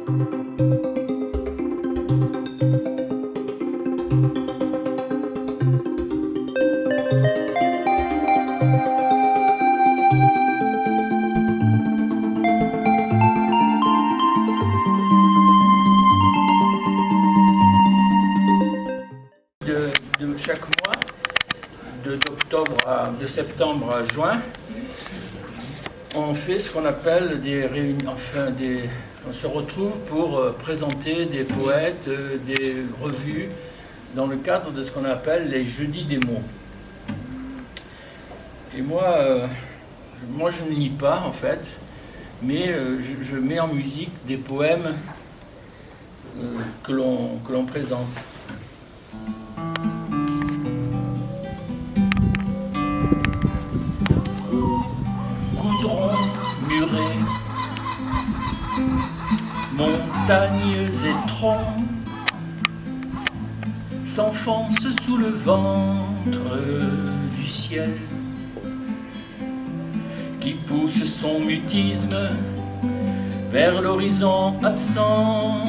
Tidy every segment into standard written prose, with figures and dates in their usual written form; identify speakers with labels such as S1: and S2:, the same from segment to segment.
S1: De chaque mois, de septembre à juin, on fait ce qu'on appelle des réunions, on se retrouve pour présenter des poètes, des revues, dans le cadre de ce qu'on appelle les jeudis des mots. Et moi je ne lis pas en fait, mais je mets en musique des poèmes que l'on présente. Goudron muré, montagnes et troncs s'enfoncent sous le ventre du ciel qui pousse son mutisme vers l'horizon absent.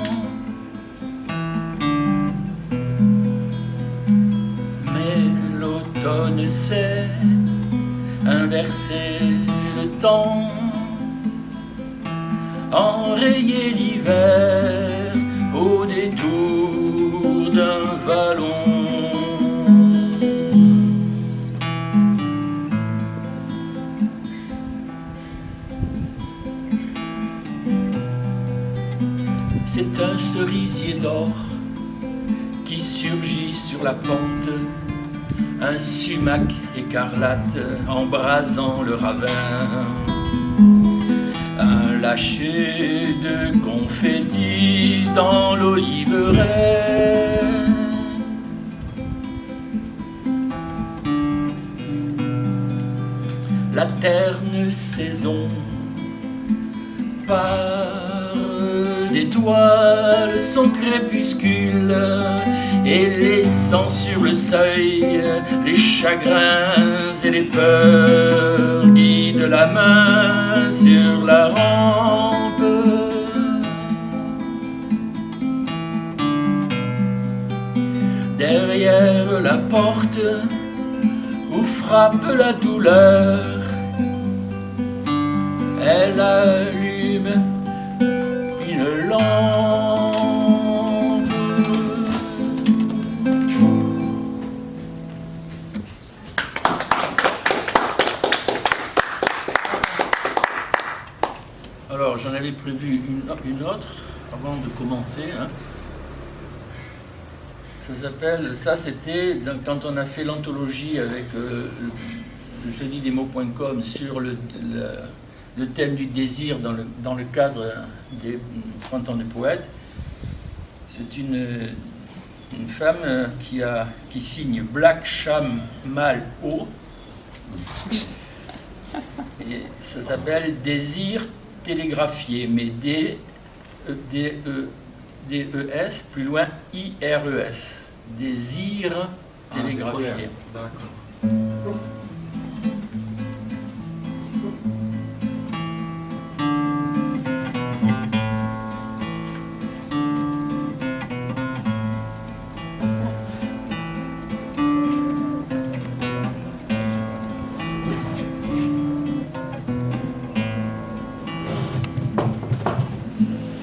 S1: Mais l'automne sait inverser le temps, enrayer l'hiver au détour d'un vallon. C'est un cerisier d'or qui surgit sur la pente, un sumac écarlate embrasant le ravin, un lâcher de confetti dans l'oliveraie. La terne saison part d'étoiles son crépuscule et laissant sur le seuil les chagrins et les peurs, guide la main sur la rampe. Derrière la porte où frappe la douleur, elle allume une lampe. Alors j'en avais prévu une autre avant de commencer. Ça c'était quand on a fait l'anthologie avec le jeudidesmots.com sur le thème du désir dans le cadre des 30 ans des poètes. C'est une femme qui signe Black Cham Mal O. Et ça s'appelle Désir télégraphié, mais D-E-S, plus loin I-R-E-S. Désir télégraphié. D'accord.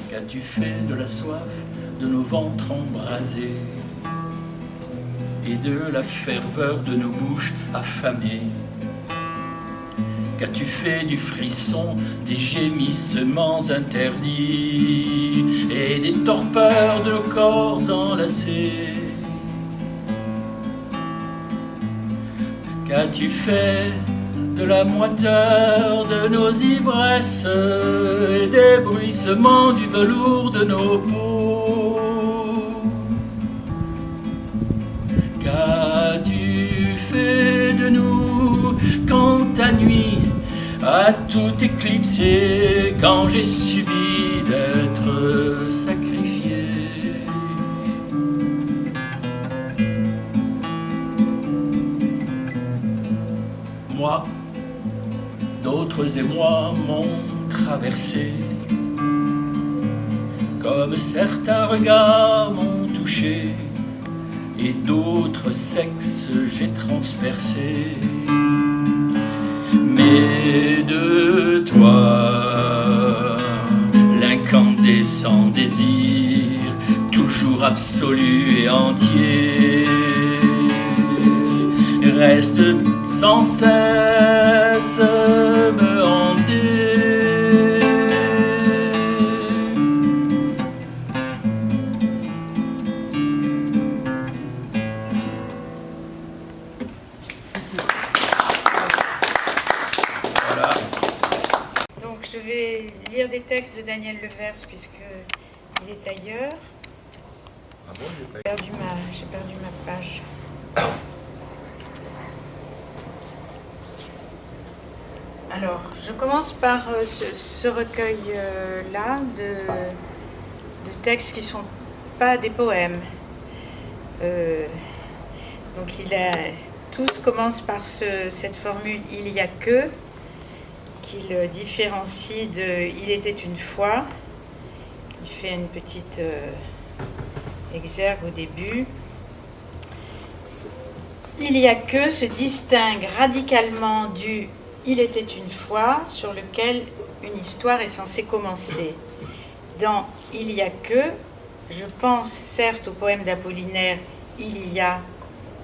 S1: Qu'as-tu fait de la soif de nos ventres embrasés et de la ferveur de nos bouches affamées? Qu'as-tu fait du frisson des gémissements interdits et des torpeurs de nos corps enlacés? Qu'as-tu fait de la moiteur de nos ivresses et des bruissements du velours de nos peaux? Qu'as-tu fait de nous quand ta nuit a tout éclipsé, quand j'ai subi d'être sacrifié? Moi, d'autres et moi m'ont traversé comme certains regards m'ont touché, et d'autres sexes j'ai transpercé. Mais de toi, l'incandescent désir, toujours absolu et entier, reste sans cesse me hanter. Voilà.
S2: Donc je vais lire des textes de Daniel Levers puisqu'il est ailleurs.
S3: Ah bon,
S2: J'ai perdu ma page. Alors, je commence par ce recueil-là de textes qui ne sont pas des poèmes. Donc, tous commencent par cette formule « il y a que » qu'il différencie de « il était une fois ». Il fait une petite exergue au début. « Il y a que » se distingue radicalement du il était une fois, sur lequel une histoire est censée commencer. Dans Il y a que, je pense certes au poème d'Apollinaire Il y a,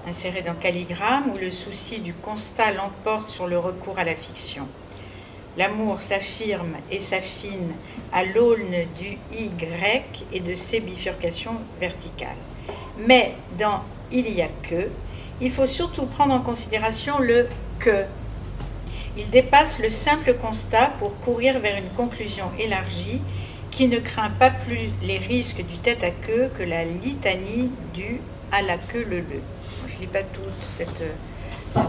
S2: inséré dans Calligramme, où le souci du constat l'emporte sur le recours à la fiction. L'amour s'affirme et s'affine à l'aune du Y et de ses bifurcations verticales. Mais dans Il y a que, il faut surtout prendre en considération le que. Il dépasse le simple constat pour courir vers une conclusion élargie qui ne craint pas plus les risques du tête-à-queue que la litanie du à la queue le. Je ne lis pas tout ce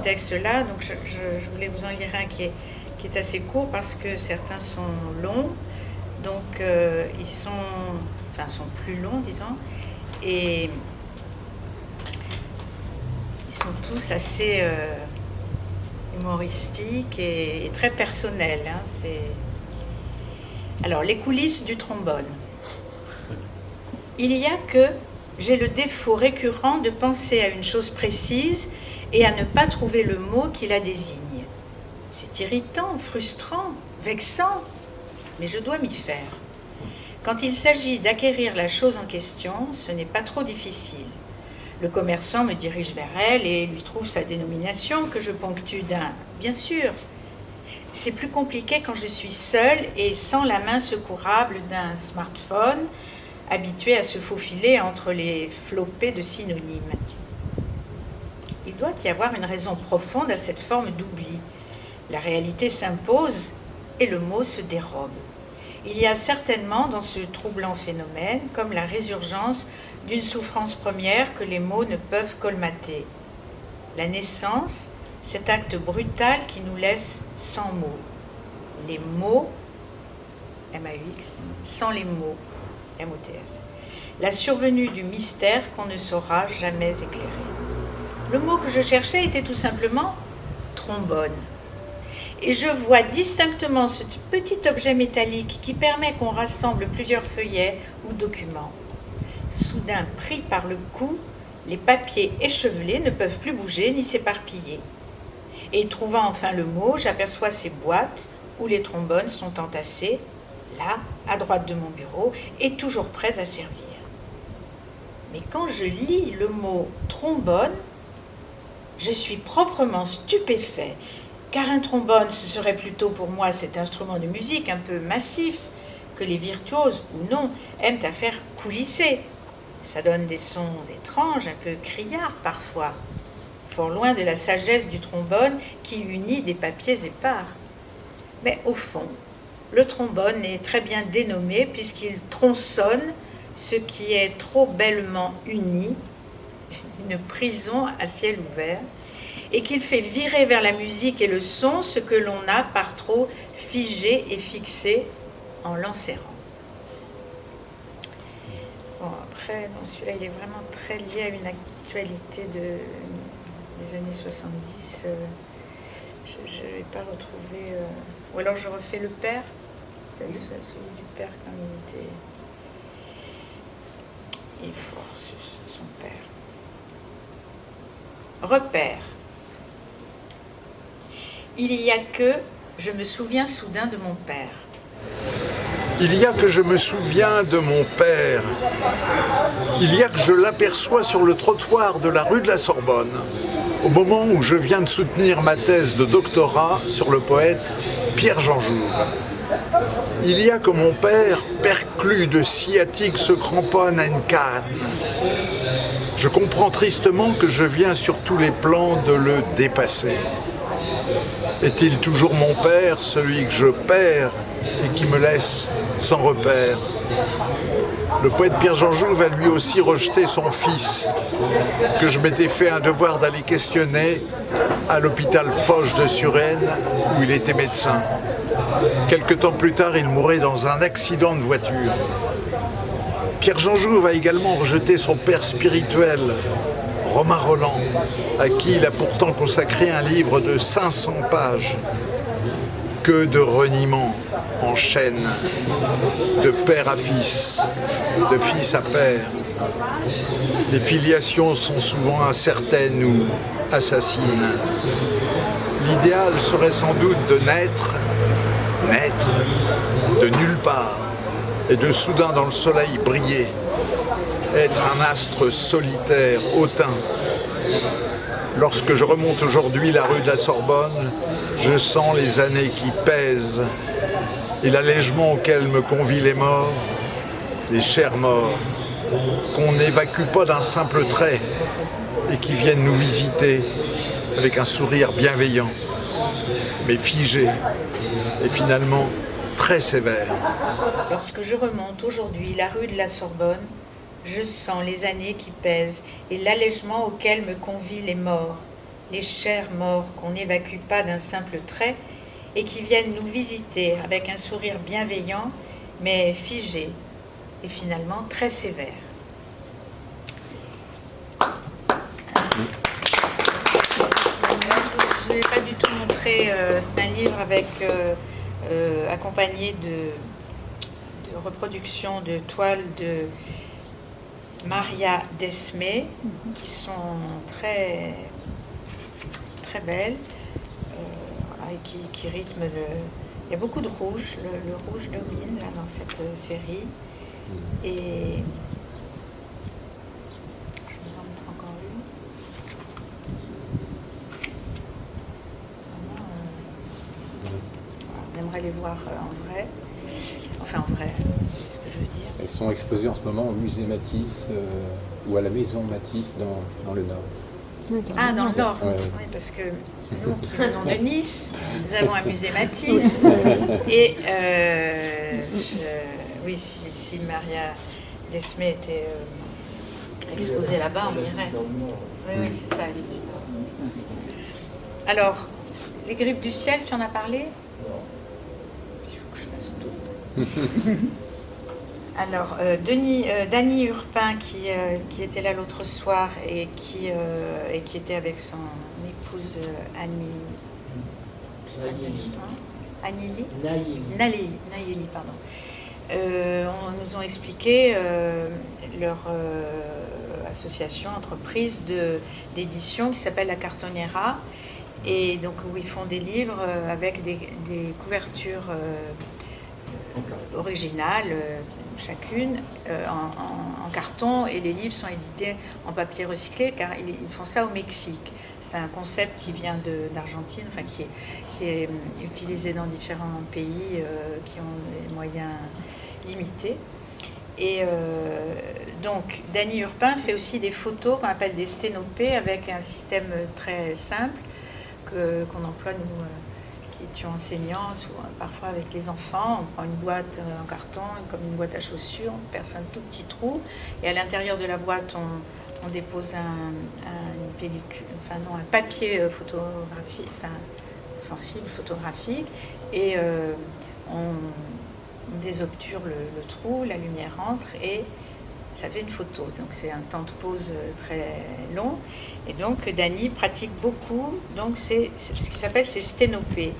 S2: texte-là, donc je voulais vous en lire un qui est assez court parce que certains sont longs, donc ils sont plus longs, disons, et ils sont tous assez humoristique et très personnel. Alors, les coulisses du trombone. Il y a que j'ai le défaut récurrent de penser à une chose précise et à ne pas trouver le mot qui la désigne. C'est irritant, frustrant, vexant, mais je dois m'y faire. Quand il s'agit d'acquérir la chose en question, ce n'est pas trop difficile. Le commerçant me dirige vers elle et lui trouve sa dénomination que je ponctue d'un « bien sûr ». C'est plus compliqué quand je suis seule et sans la main secourable d'un smartphone, habitué à se faufiler entre les flopées de synonymes. Il doit y avoir une raison profonde à cette forme d'oubli. La réalité s'impose et le mot se dérobe. Il y a certainement dans ce troublant phénomène comme la résurgence d'une souffrance première que les mots ne peuvent colmater. La naissance, cet acte brutal qui nous laisse sans mots. Les mots, M-A-U-X, sans les mots, M-O-T-S. La survenue du mystère qu'on ne saura jamais éclairer. Le mot que je cherchais était tout simplement trombone. Et je vois distinctement ce petit objet métallique qui permet qu'on rassemble plusieurs feuillets ou documents. Soudain pris par le coup, les papiers échevelés ne peuvent plus bouger ni s'éparpiller. Et trouvant enfin le mot, j'aperçois ces boîtes où les trombones sont entassés, là, à droite de mon bureau, et toujours prêts à servir. Mais quand je lis le mot trombone, je suis proprement stupéfait, car un trombone, ce serait plutôt pour moi cet instrument de musique un peu massif, que les virtuoses, ou non, aiment à faire coulisser. Ça donne des sons étranges, un peu criards parfois, fort loin de la sagesse du trombone qui unit des papiers épars. Mais au fond, le trombone est très bien dénommé puisqu'il tronçonne ce qui est trop bellement uni, une prison à ciel ouvert, et qu'il fait virer vers la musique et le son ce que l'on a par trop figé et fixé en l'enserrant. Bon, après, celui-là, il est vraiment très lié à une actualité des années 70. Je ne vais pas retrouver... Ou alors je refais le père, celui du père quand il était... Il est fort, son père. Repère. Il y a que je me souviens soudain de mon père.
S4: Il y a que je me souviens de mon père. Il y a que je l'aperçois sur le trottoir de la rue de la Sorbonne, au moment où je viens de soutenir ma thèse de doctorat sur le poète Pierre-Jean Jouve. Il y a que mon père, perclus de sciatique, se cramponne à une canne. Je comprends tristement que je viens sur tous les plans de le dépasser. Est-il toujours mon père, celui que je perds et qui me laisse sans repère? Le poète Pierre-Jean Jouve a lui aussi rejeté son fils, que je m'étais fait un devoir d'aller questionner à l'hôpital Foch de Suresnes, où il était médecin. Quelque temps plus tard, il mourait dans un accident de voiture. Pierre-Jean Jouve a également rejeté son père spirituel, Romain Rolland, à qui il a pourtant consacré un livre de 500 pages. Que de reniements en chaîne, de père à fils, de fils à père. Les filiations sont souvent incertaines ou assassines. L'idéal serait sans doute de naître de nulle part, et de soudain dans le soleil briller, être un astre solitaire, hautain. Lorsque je remonte aujourd'hui la rue de la Sorbonne, je sens les années qui pèsent et l'allègement auquel me convient les morts, les chers morts, qu'on n'évacue pas d'un simple trait et qui viennent nous visiter avec un sourire bienveillant, mais figé et finalement très sévère.
S2: Lorsque je remonte aujourd'hui la rue de la Sorbonne, je sens les années qui pèsent et l'allègement auquel me convient les morts, les chers morts qu'on n'évacue pas d'un simple trait et qui viennent nous visiter avec un sourire bienveillant, mais figé et finalement très sévère. Je ne l'ai pas du tout montré, c'est un livre avec, accompagné de reproductions de toiles de Maria Desmé, qui sont très, très belles, voilà, et qui rythment le... Il y a beaucoup de rouge, le rouge domine là, dans cette série. Et je vous en montre encore une. Vraiment, voilà, on aimerait les voir en vrai. Enfin, en vrai, c'est ce que je veux dire.
S5: Elles sont exposées en ce moment au musée Matisse ou à la maison Matisse dans le Nord.
S2: Ah, dans le Nord,
S5: ouais.
S2: Oui, parce que nous qui venons de Nice, nous avons un musée Matisse. Et oui, si Maria Desmé était exposée là-bas, on irait. Oui, c'est ça. Alors, les griffes du ciel, tu en as parlé? Il faut que je fasse tout. Alors, Dany Urpin, qui était là l'autre soir et qui était avec son épouse Nayeli, pardon. Nous ont expliqué leur association, entreprise d'édition qui s'appelle La Cartonera, et donc où ils font des livres avec des couvertures originales, chacune, en carton, et les livres sont édités en papier recyclé, car ils font ça au Mexique. C'est un concept qui vient d'Argentine, enfin qui est utilisé dans différents pays qui ont des moyens limités. Et donc, Dany Urpin fait aussi des photos qu'on appelle des sténopées, avec un système très simple qu'on emploie nous qui étions enseignants, parfois avec les enfants. On prend une boîte en carton, comme une boîte à chaussures, on perce un tout petit trou, et à l'intérieur de la boîte, on dépose un papier photographique, sensible, photographique, et on désobture le trou, la lumière entre, et ça fait une photo. Donc c'est un temps de pause très long. Et donc Dany pratique beaucoup, donc c'est ce qui s'appelle ces sténopées.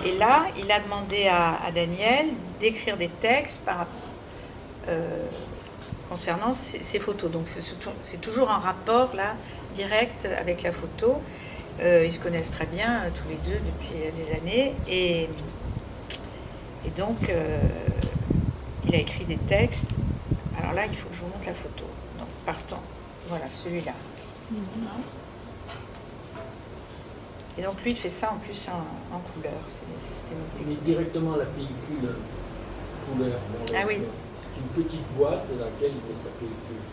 S2: Et là, il a demandé à Daniel d'écrire des textes concernant ces photos. Donc c'est toujours un rapport là, direct avec la photo. Ils se connaissent très bien tous les deux depuis des années. Et donc, il a écrit des textes. Alors là, il faut que je vous montre la photo. Donc, partons. Voilà, celui-là. Et donc, lui, il fait ça en plus en couleur.
S1: Il met directement la pellicule couleur.
S2: Ah oui.
S1: C'est une petite boîte dans laquelle il met sa pellicule.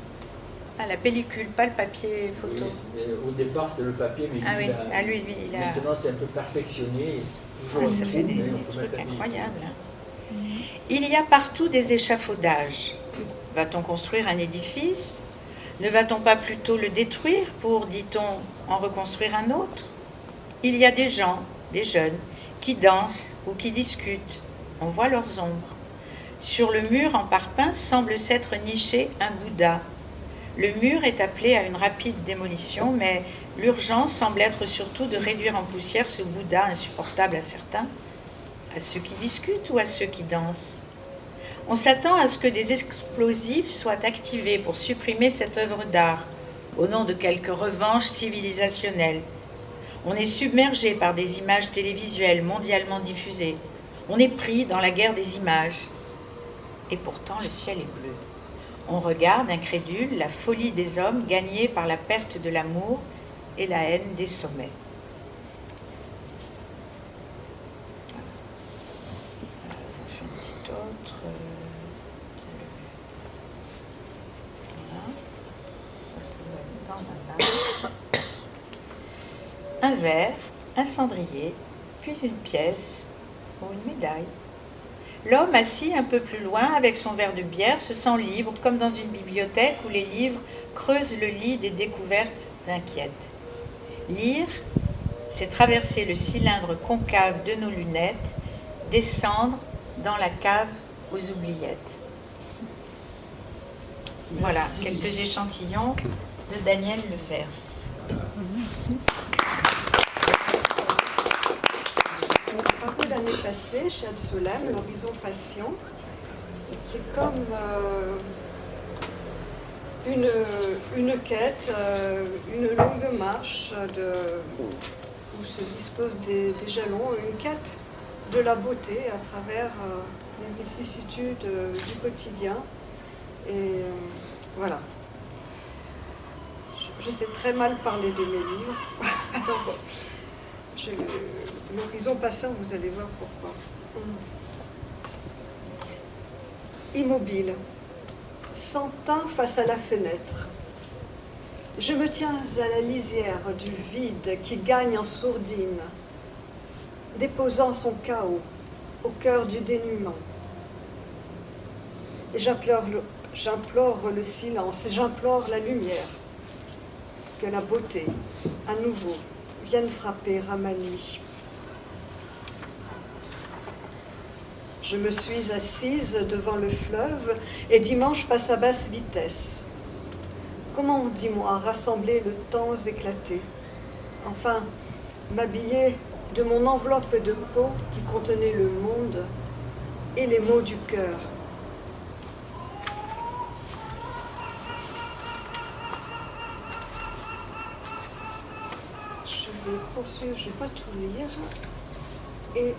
S2: Ah, la pellicule, pas le papier photo.
S1: Oui, mais au départ, c'est le papier, mais
S2: Ah oui, lui, il a...
S1: maintenant, c'est un peu perfectionné.
S2: Ça fait des trucs incroyables. Il y a partout des échafaudages. Va-t-on construire un édifice? Ne va-t-on pas plutôt le détruire pour, dit-on, en reconstruire un autre? Il y a des gens, des jeunes, qui dansent ou qui discutent. On voit leurs ombres. Sur le mur en parpaing semble s'être niché un Bouddha. Le mur est appelé à une rapide démolition, mais l'urgence semble être surtout de réduire en poussière ce Bouddha insupportable à certains, à ceux qui discutent ou à ceux qui dansent. On s'attend à ce que des explosifs soient activés pour supprimer cette œuvre d'art, au nom de quelque revanche civilisationnelle. On est submergé par des images télévisuelles mondialement diffusées. On est pris dans la guerre des images. Et pourtant, le ciel est bleu. On regarde, incrédule, la folie des hommes gagnée par la perte de l'amour et la haine des sommets. Je fais une petite autre. Voilà. Ça doit être dans un vase. Un verre, un cendrier, puis une pièce ou une médaille. L'homme, assis un peu plus loin avec son verre de bière, se sent libre, comme dans une bibliothèque où les livres creusent le lit des découvertes inquiètes. Lire, c'est traverser le cylindre concave de nos lunettes, descendre dans la cave aux oubliettes. Voilà, quelques échantillons de Daniel Levers.
S6: Merci. L'année passée, chez Ad-Solem, l'Horizon Passion, qui est comme une quête, une longue marche où se disposent des jalons, une quête de la beauté à travers les vicissitudes du quotidien. Et voilà. Je sais très mal parler de mes livres. Alors, l'horizon passant, vous allez voir pourquoi. Immobile, sans teint face à la fenêtre, je me tiens à la lisière du vide qui gagne en sourdine, déposant son chaos au cœur du dénuement. Et j'implore le silence, j'implore la lumière, que la beauté, à nouveau, viennent frapper à ma nuit. Je me suis assise devant le fleuve et dimanche passe à basse vitesse. Comment, dis-moi, rassembler le temps éclaté? Enfin, m'habiller de mon enveloppe de peau qui contenait le monde et les mots du cœur. Je vais poursuivre, je ne vais pas tout lire. Et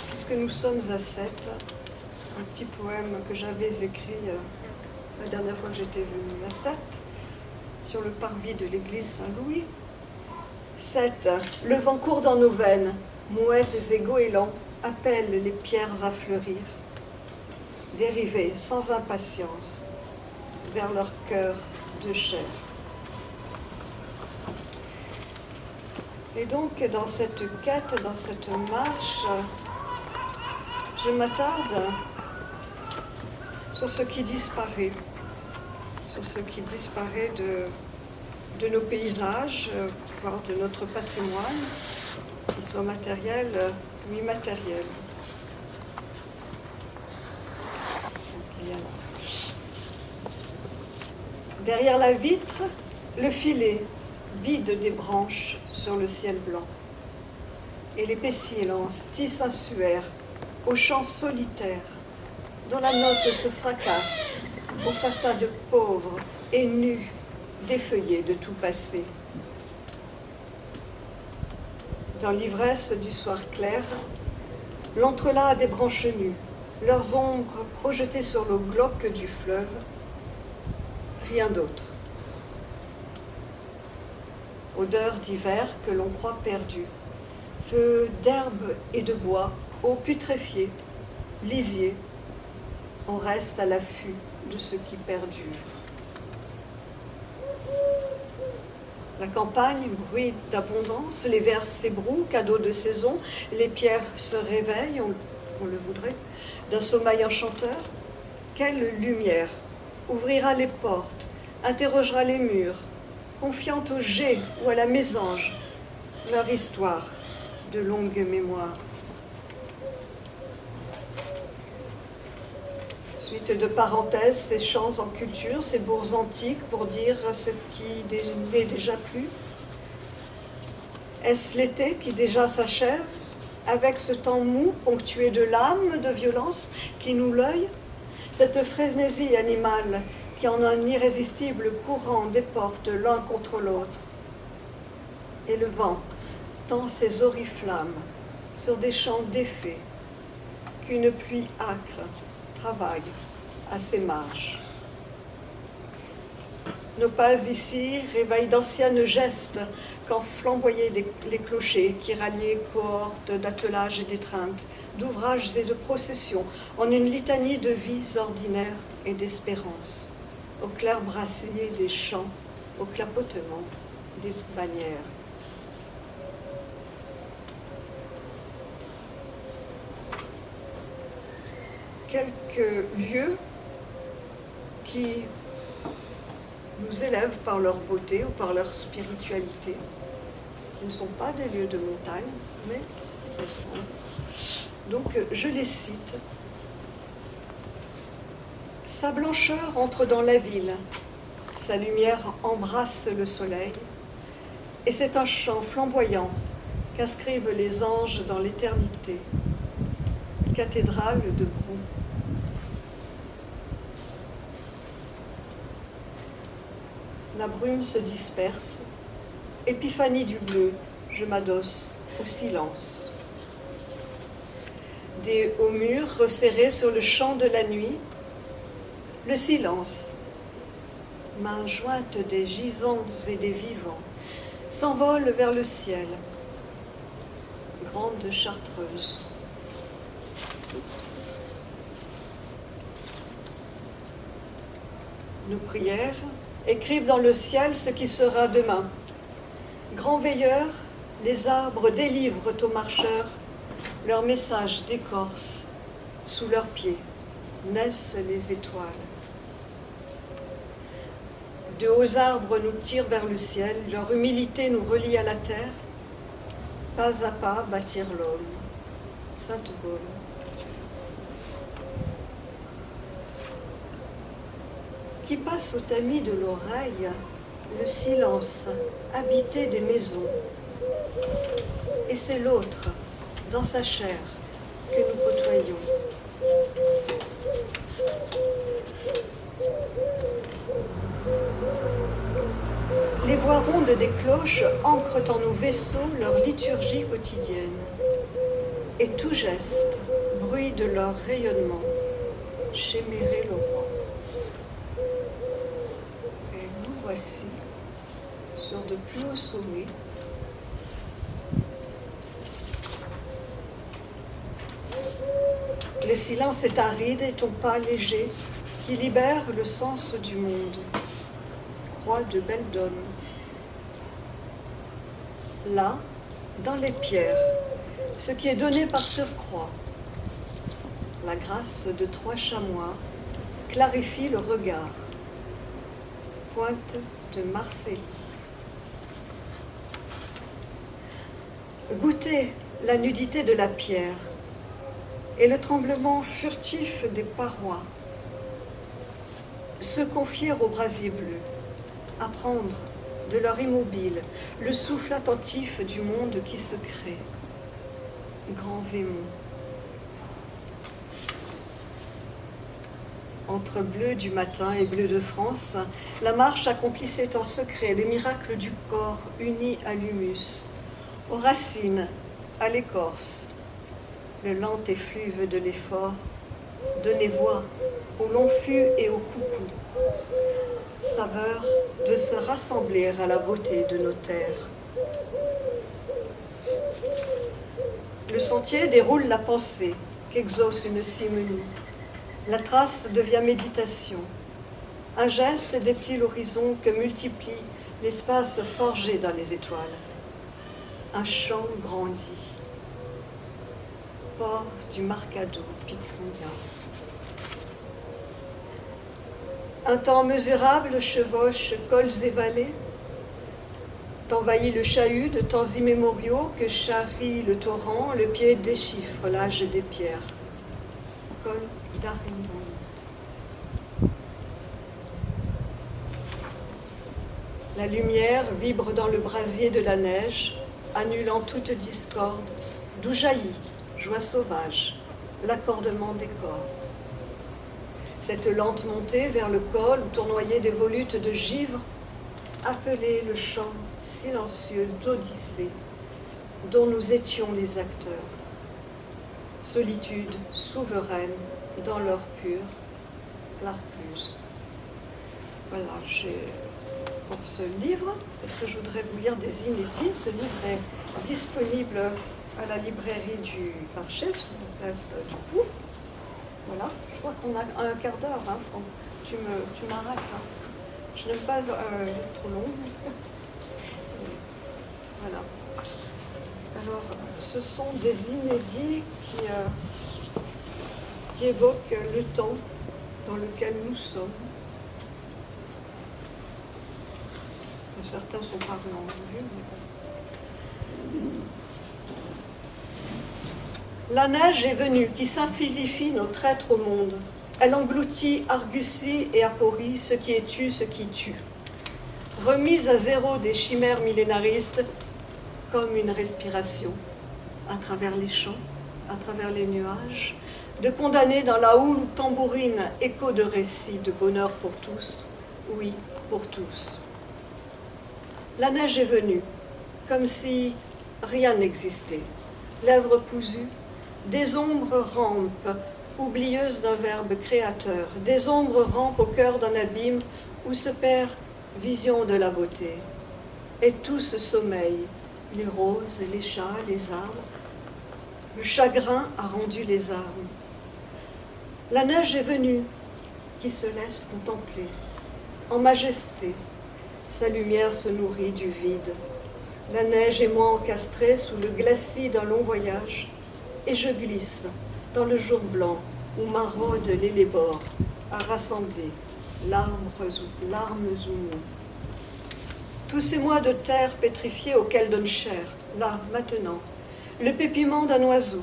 S6: puisque nous sommes à 7, un petit poème que j'avais écrit la dernière fois que j'étais venue à 7, sur le parvis de l'église Saint-Louis. 7. Le vent court dans nos veines, mouettes et goélands appellent les pierres à fleurir, dériver sans impatience vers leur cœur de chair. Et donc, dans cette quête, dans cette marche, je m'attarde sur ce qui disparaît de nos paysages, voire de notre patrimoine, qu'il soit matériel ou immatériel. Derrière la vitre, le filet vide des branches sur le ciel blanc. Et l'épais silence tisse un suaire au chant solitaire dont la note se fracasse aux façades pauvres et nues, défeuillées de tout passé. Dans l'ivresse du soir clair, l'entrelac des branches nues, leurs ombres projetées sur le glauque du fleuve, rien d'autre. Odeur d'hiver que l'on croit perdue, feu d'herbe et de bois, eau putréfiée, lisier, on reste à l'affût de ce qui perdure. La campagne bruit d'abondance, les vers s'ébrouent, cadeau de saison, les pierres se réveillent, on le voudrait, d'un sommeil enchanteur. Quelle lumière ouvrira les portes, interrogera les murs, confiante au jet ou à la mésange, leur histoire de longue mémoire. Suite de parenthèses, ces chants en culture, ces bourgs antiques pour dire ce qui n'est déjà plus. Est-ce l'été qui déjà s'achève, avec ce temps mou ponctué de l'âme, de violence qui noue l'œil, cette frénésie animale qui en un irrésistible courant déporte l'un contre l'autre. Et le vent tend ses oriflammes sur des champs défaits qu'une pluie âcre travaille à ses marges. Nos pas ici réveillent d'anciennes gestes quand flamboyaient les clochers qui ralliaient cohortes d'attelages et d'étreintes, d'ouvrages et de processions, en une litanie de vies ordinaires et d'espérance, au clair bracelet des champs, au clapotement des bannières. Quelques lieux qui nous élèvent par leur beauté ou par leur spiritualité, qui ne sont pas des lieux de montagne, mais qui le sont. Donc, je les cite. Sa blancheur entre dans la ville, sa lumière embrasse le soleil, et c'est un chant flamboyant qu'inscrivent les anges dans l'éternité, cathédrale de Brou. La brume se disperse, épiphanie du bleu, je m'adosse au silence. Des hauts murs resserrés sur le champ de la nuit, le silence, main jointe des gisants et des vivants, s'envole vers le ciel, grande chartreuse. Nos prières écrivent dans le ciel ce qui sera demain. Grands veilleurs, les arbres délivrent aux marcheurs leur message d'écorce. Sous leurs pieds naissent les étoiles. De hauts arbres nous tirent vers le ciel, leur humilité nous relie à la terre. Pas à pas bâtir l'homme. Sainte-Gaulle. Qui passe au tamis de l'oreille le silence habité des maisons. Et c'est l'autre, dans sa chair, que nous côtoyons. Les voix rondes des cloches ancrent en nos vaisseaux leur liturgie quotidienne. Et tout geste, bruit de leur rayonnement, chémérer l'aurore. Voici, sur de plus hauts sommets, le silence est aride et ton pas léger qui libère le sens du monde. Croix de Beldon. Là, dans les pierres, ce qui est donné par surcroît, la grâce de 3 chamois clarifie le regard. Pointe de Marseille. Goûter la nudité de la pierre et le tremblement furtif des parois. Se confier au brasier bleu, apprendre de leur immobile le souffle attentif du monde qui se crée. Grand Vémont. Entre bleu du matin et bleu de France, la marche accomplissait en secret les miracles du corps uni à l'humus, aux racines, à l'écorce. Le lent effluve de l'effort donnait voix au long fût et au coucou. Saveur de se rassembler à la beauté de nos terres. Le sentier déroule la pensée qu'exauce une cime nue. La trace devient méditation. Un geste déplie l'horizon que multiplie l'espace forgé dans les étoiles. Un chant grandit. Port du Marcado, Picronga. Un temps mesurable chevauche cols et vallées, t'envahit le chahut de temps immémoriaux que charrie le torrent, le pied déchiffre l'âge des pierres. Col d'Arindon. La lumière vibre dans le brasier de la neige, annulant toute discorde, d'où jaillit, joie sauvage, l'accordement des corps. Cette lente montée vers le col où tournoyaient des volutes de givre appelait le chant silencieux d'Odyssée dont nous étions les acteurs. Solitude souveraine dans l'heure pure, l'Arcluse. Voilà, pour ce livre, parce que je voudrais vous lire des inédits. Ce livre est disponible à la librairie du Marché, sur la place du Pouf. Voilà, je crois qu'on a un quart d'heure, hein, Franck. Tu m'arrêtes. Hein. Je n'aime pas être trop long. Voilà. Alors, ce sont des inédits qui évoquent le temps dans lequel nous sommes. Certains sont parlants, mais bon. La neige est venue qui simplifie nos traîtres au monde. Elle engloutit, argussit et appauvrit ce qui est tu, ce qui tue. Remise à zéro des chimères millénaristes, comme une respiration, à travers les champs, à travers les nuages, de condamner dans la houle tambourine écho de récits de bonheur pour tous, oui, pour tous. La neige est venue, comme si rien n'existait. Lèvres cousues, des ombres rampent, oublieuses d'un verbe créateur. Des ombres rampent au cœur d'un abîme où se perd vision de la beauté. Et tout ce sommeil, les roses, les chats, les arbres. Le chagrin a rendu les armes. La neige est venue, qui se laisse contempler, en majesté. Sa lumière se nourrit du vide. La neige et moi encastrés sous le glacis d'un long voyage, et je glisse dans le jour blanc où maraude l'élébore à rassembler larmes ou non. Tous ces mois de terre pétrifiée auxquels donne chair, là, maintenant, le pépiment d'un oiseau,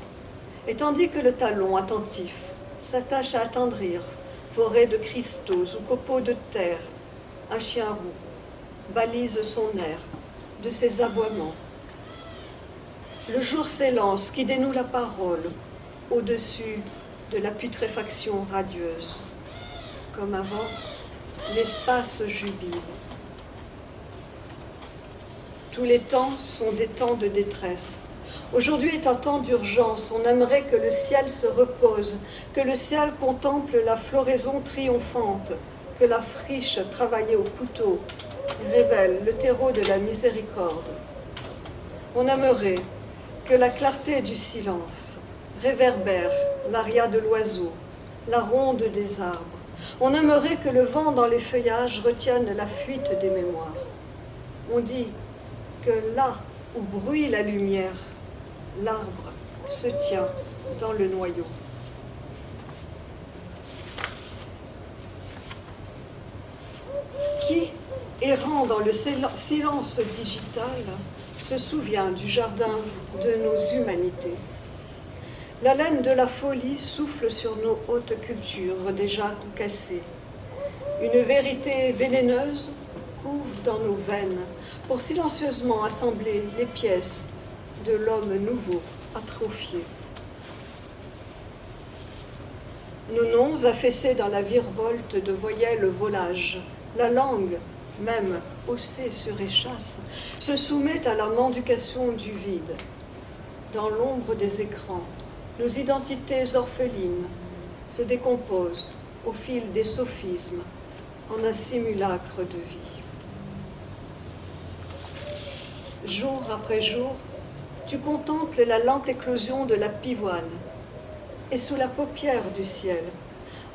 S6: et tandis que le talon attentif s'attache à attendrir forêt de cristaux ou copeaux de terre, un chien roux balise son air de ses aboiements. Le jour s'élance qui dénoue la parole au-dessus de la putréfaction radieuse. Comme avant, l'espace jubile. Tous les temps sont des temps de détresse. Aujourd'hui est un temps d'urgence. On aimerait que le ciel se repose, que le ciel contemple la floraison triomphante, que la friche travaillée au couteau révèle le terreau de la miséricorde. On aimerait que la clarté du silence réverbère l'aria de l'oiseau, la ronde des arbres. On aimerait que le vent dans les feuillages retienne la fuite des mémoires. On dit que là où bruit la lumière, l'arbre se tient dans le noyau. Qui, errant dans le silence digital, se souvient du jardin de nos humanités. La laine de la folie souffle sur nos hautes cultures déjà cassées. Une vérité vénéneuse couve dans nos veines pour silencieusement assembler les pièces de l'homme nouveau atrophié. nos noms affaissés dans la virevolte de voyelles volages, la langue, même haussée sur échasse, se soumet à la mendication du vide. Dans l'ombre des écrans, nos identités orphelines se décomposent au fil des sophismes en un simulacre de vie. Jour après jour, tu contemples la lente éclosion de la pivoine, et sous la paupière du ciel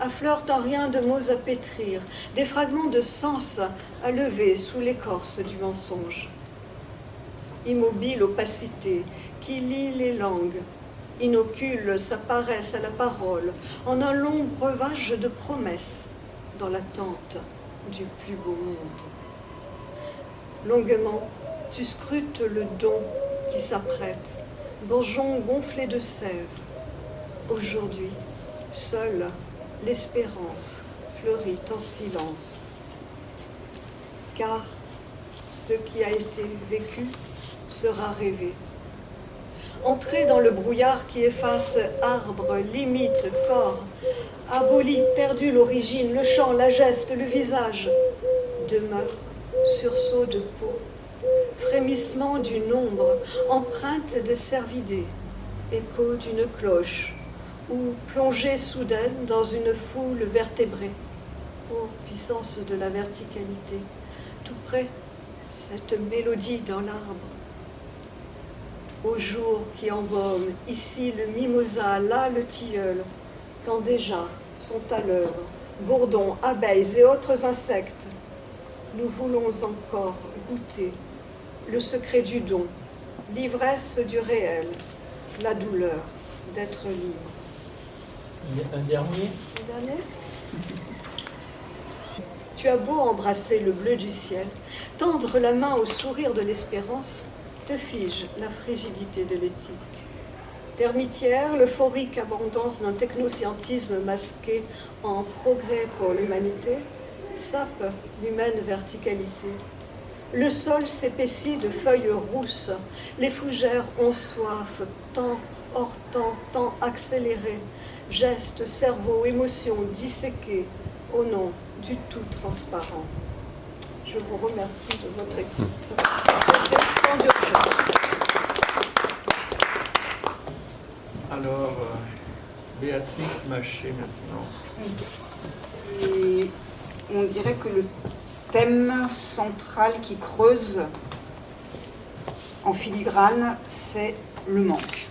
S6: affleurent en rien de mots à pétrir, des fragments de sens à lever sous l'écorce du mensonge. Immobile opacité qui lie les langues, inocule sa paresse à la parole en un long breuvage de promesses dans l'attente du plus beau monde. Longuement, tu scrutes le don qui s'apprête, bourgeon gonflé de sève. Aujourd'hui, seule l'espérance fleurit en silence. Car ce qui a été vécu sera rêvé. Entrer dans le brouillard qui efface arbre, limite, corps, aboli, perdu l'origine, le chant, la geste, le visage. Demain, sursaut de peau, frémissement d'une ombre, empreinte de cervidés, écho d'une cloche, ou plongée soudaine dans une foule vertébrée. Ô puissance de la verticalité, tout près, cette mélodie dans l'arbre. Au jour qui embaume, ici le mimosa, là le tilleul, quand déjà sont à l'œuvre bourdons, abeilles et autres insectes, nous voulons encore goûter le secret du don, l'ivresse du réel, la douleur d'être libre.
S1: Un dernier.
S6: Un dernier ? Tu as beau embrasser le bleu du ciel, tendre la main au sourire de l'espérance, te fige la frigidité de l'éthique. Termitière, l'euphorique abondance d'un technoscientisme masqué en progrès pour l'humanité, sape l'humaine verticalité. Le sol s'épaissit de feuilles rousses, les fougères ont soif, temps hors temps accéléré, gestes, cerveau, émotions disséqués au nom du tout transparent. Je vous remercie de votre écoute. C'était temps d'urgence.
S1: Alors, Béatrice Maché maintenant.
S7: Et on dirait que le thème central qui creuse en filigrane, c'est le manque.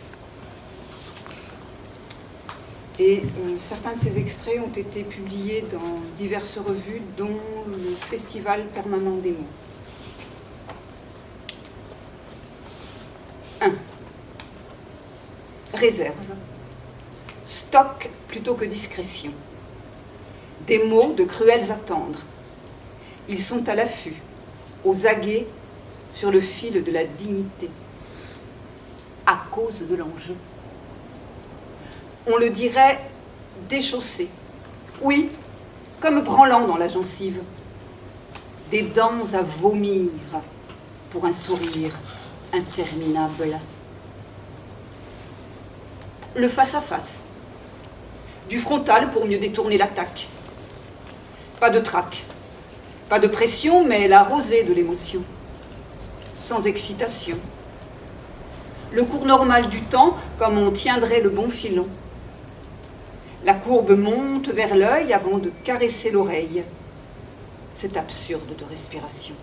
S7: Et certains de ces extraits ont été publiés dans diverses revues, dont le Festival permanent des mots. 1. Réserve. Stock plutôt que discrétion. Des mots de cruels attendre. Ils sont à l'affût, aux aguets, sur le fil de la dignité, à cause de l'enjeu. On le dirait déchaussé. Oui, comme branlant dans la gencive. Des dents à vomir pour un sourire interminable. Le face-à-face. Du frontal pour mieux détourner l'attaque. Pas de trac. Pas de pression, mais la rosée de l'émotion. Sans excitation. Le cours normal du temps, comme on tiendrait le bon filon. La courbe monte vers l'œil avant de caresser l'oreille. C'est absurde de respiration.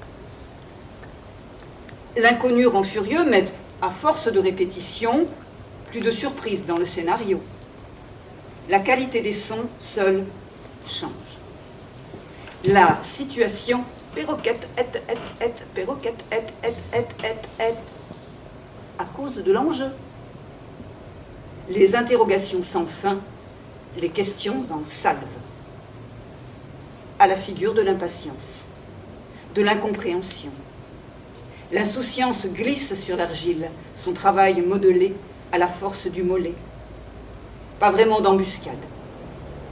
S7: L'inconnu rend furieux, mais à force de répétition, plus de surprise dans le scénario. La qualité des sons, seule, change. La situation, perroquette, perroquette, à cause de l'enjeu. Les interrogations sans fin, les questions en salve. À la figure de l'impatience, de l'incompréhension. L'insouciance glisse sur l'argile, son travail modelé à la force du mollet. Pas vraiment d'embuscade.